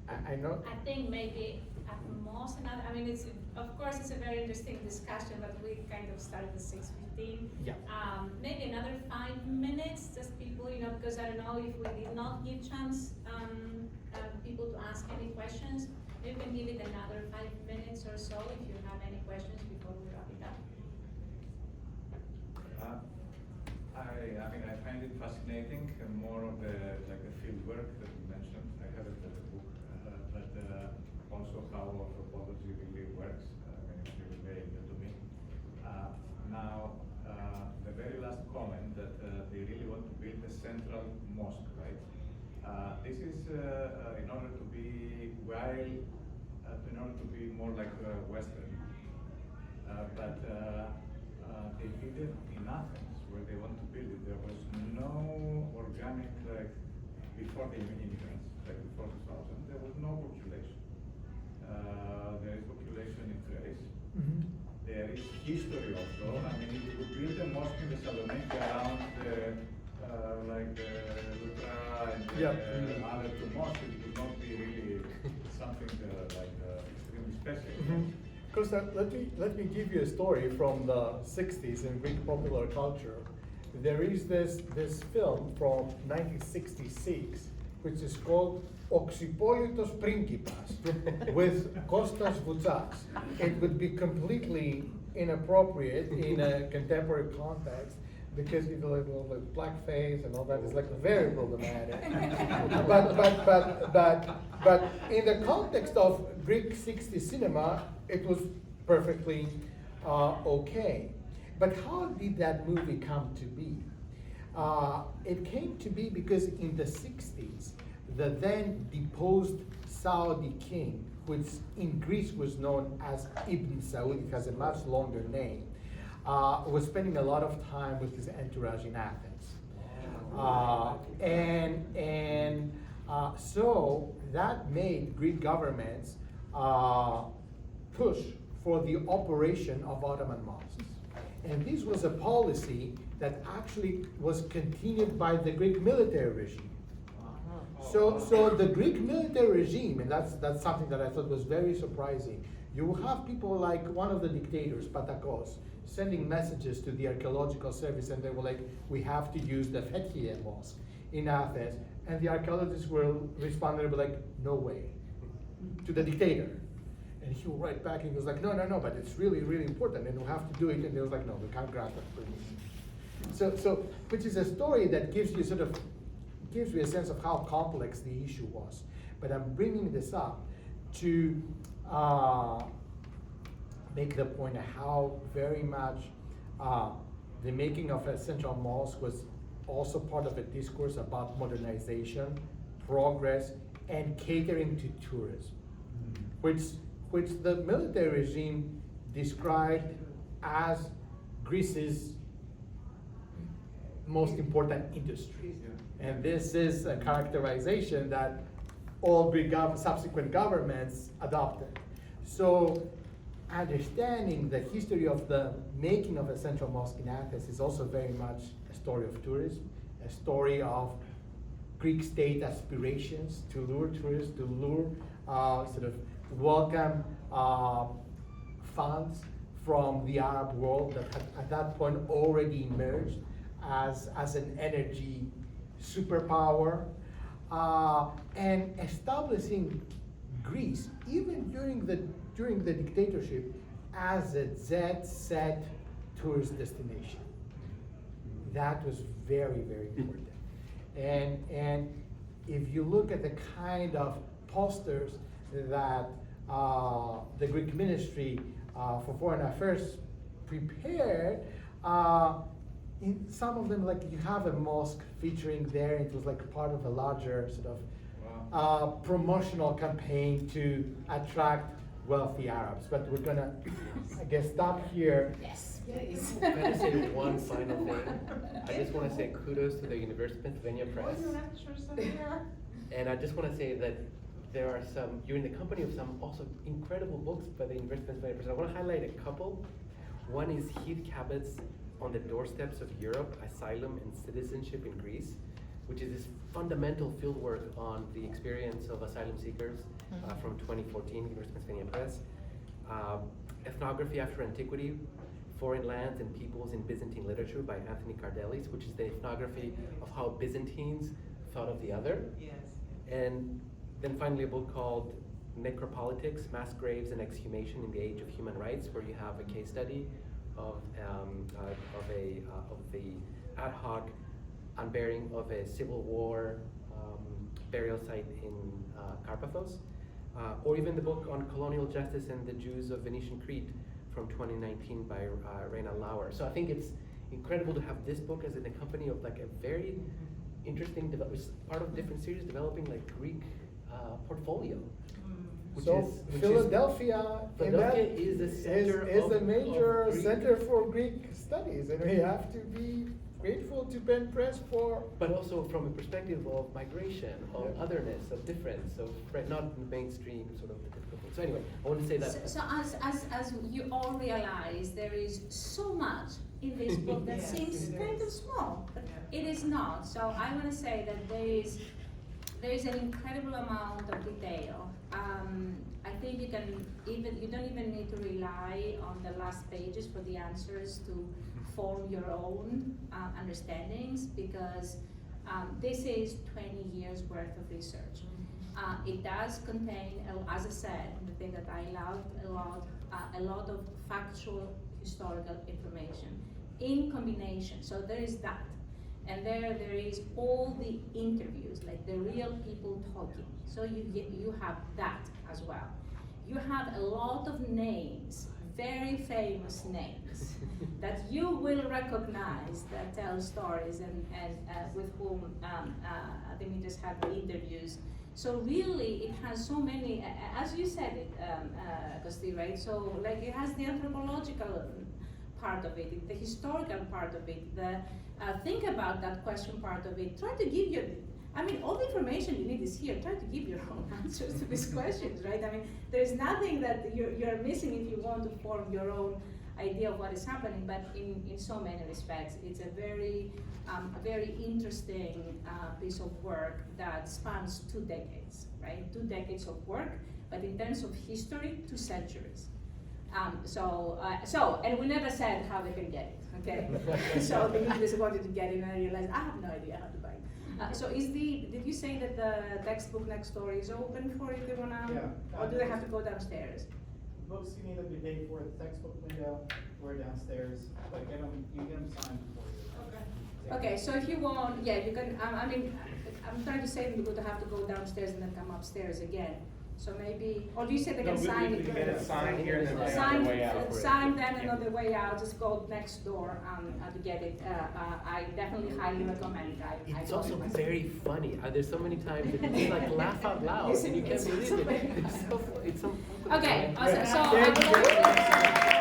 I know. I think maybe at most another, I mean, of course, it's a very interesting discussion, but we kind of started at 6:15. Yeah. Maybe another 5 minutes, just people, because I don't know if we did not give chance, people to ask any questions. Maybe we can give it another 5 minutes or so if you have any questions before we wrap it up. I mean, I find it fascinating, more of the field work that you mentioned. I haven't read the book, but also how anthropology really works. I mean, it's really very new to me. Now, the very last comment that they really want to build a central mosque, right? This is in order to be in order to be more like Western. But they did it in Athens, where they want to build it. There was no organic, before the immigrants, before 2000, there was no population. There is population in Greece. Mm-hmm. There is history also. I mean, if you could build a mosque in the Thessaloniki around Lutra and other two mosques, it would not be really something extremely special. Mm-hmm. Kostas, let me give you a story from the 60s in Greek popular culture. There is this film from 1966, which is called Oxypolitos Prinkipas with Kostas Voutsas. It would be completely inappropriate in a contemporary context because you know, like blackface and all that is like very problematic. but in the context of Greek 60s cinema, it was perfectly okay. But how did that movie come to be? It came to be because in the 60s, the then deposed Saudi king, which in Greece was known as Ibn Saud, it has a much longer name, was spending a lot of time with his entourage in Athens. So that made Greek governments push for the operation of Ottoman mosques. And this was a policy that actually was continued by the Greek military regime. So the Greek military regime, and that's something that I thought was very surprising. You have people like one of the dictators, Patakos, sending messages to the archaeological service, and they were like, we have to use the Fethiye Mosque in Athens. And the archaeologists were responding like, no way, to the dictator. And he would write back and he was like, no, but it's really, really important and we have to do it. And they was like, no, we can't grant that permission. So, which is a story that gives you a sense of how complex the issue was. But I'm bringing this up to make the point of how very much the making of a central mosque was also part of a discourse about modernization, progress, and catering to tourism, which the military regime described as Greece's most important industry. And this is a characterization that all Greek subsequent governments adopted. So understanding the history of the making of a central mosque in Athens is also very much a story of tourism, a story of Greek state aspirations to lure tourists, to lure sort of welcome funds from the Arab world that had at that point already emerged as an energy superpower, and establishing Greece, even during the dictatorship, as a jet-set tourist destination. That was very, very important. And if you look at the kind of posters that the Greek ministry for foreign affairs prepared, in some of them, like you have a mosque featuring there, it was like part of a larger sort of promotional campaign to attract wealthy Arabs. But we're gonna, I guess, stop here. Yes, please. Can I say one final thing? I just want to say kudos to the University of Pennsylvania Press. And I just want to say that there are some, you're in the company of some also incredible books by the University of Pennsylvania Press. I want to highlight a couple. One is Heath Cabot's On the Doorsteps of Europe, Asylum and Citizenship in Greece, which is this fundamental fieldwork on the experience of asylum seekers from 2014, University of Pennsylvania Press. Ethnography After Antiquity, Foreign Lands and Peoples in Byzantine Literature by Anthony Kardelis, which is the ethnography of how Byzantines thought of the other. Yes. And then finally a book called Necropolitics, Mass Graves and Exhumation in the Age of Human Rights, where you have a case study of the ad hoc unburying of a civil war burial site in Carpathos, or even the book on colonial justice and the Jews of Venetian Crete from 2019 by Reina Lauer. So I think it's incredible to have this book as in the company of like a very interesting, part of different series developing like Greek portfolio. So Philadelphia is the center is a major of Greek. center for Greek studies, and we have to be grateful to Penn Press for. But also from a perspective of migration, of otherness, of difference, of not the mainstream sort of the typical thing. So anyway, I want to say that. So as you all realize, there is so much in this book that Yes, seems it kind of is. small, but Yeah. it is not. So I want to say that there is an incredible amount of detail. I think you don't even need to rely on the last pages for the answers to form your own understandings, because this is 20 years worth of research. It does contain, as I said, the thing that I love a lot of factual historical information in combination. So there is that. And there is all the interviews, like the real people talking. So you have that as well. You have a lot of names, very famous names, that you will recognize that tell stories and with whom Dimitris had interviews. So really, it has so many, as you said it, Kostis, right? So like it has the anthropological part of it, the historical part of it, the think about that question part of it. Try to give all the information you need is here. Try to give your own answers to these questions, right? I mean, there's nothing that you're missing if you want to form your own idea of what is happening, but in so many respects, it's a very interesting piece of work that spans 2 decades, right? 2 decades of work, but in terms of history, 2 centuries. And we never said how they can get it, okay? So Dimitris wanted to get it, and I realized I have no idea how to buy it. Did you say that the textbook next door is open for if they wanna, Yeah. or do they have to go downstairs? Books you need to be paid for at the textbook window or downstairs, but you get them signed before you. Okay, so if you want, you can, I'm trying to say them to have to go downstairs and then come upstairs again. So maybe, or do you say they can sign it? We get it signed here and then they Sign, on the way out. sign then, and on the way out, just go next door to get it. I definitely highly recommend it. It's also very funny. There's so many times that you just like laugh out loud and you can't believe it. It's so. Okay, awesome. So Thank you.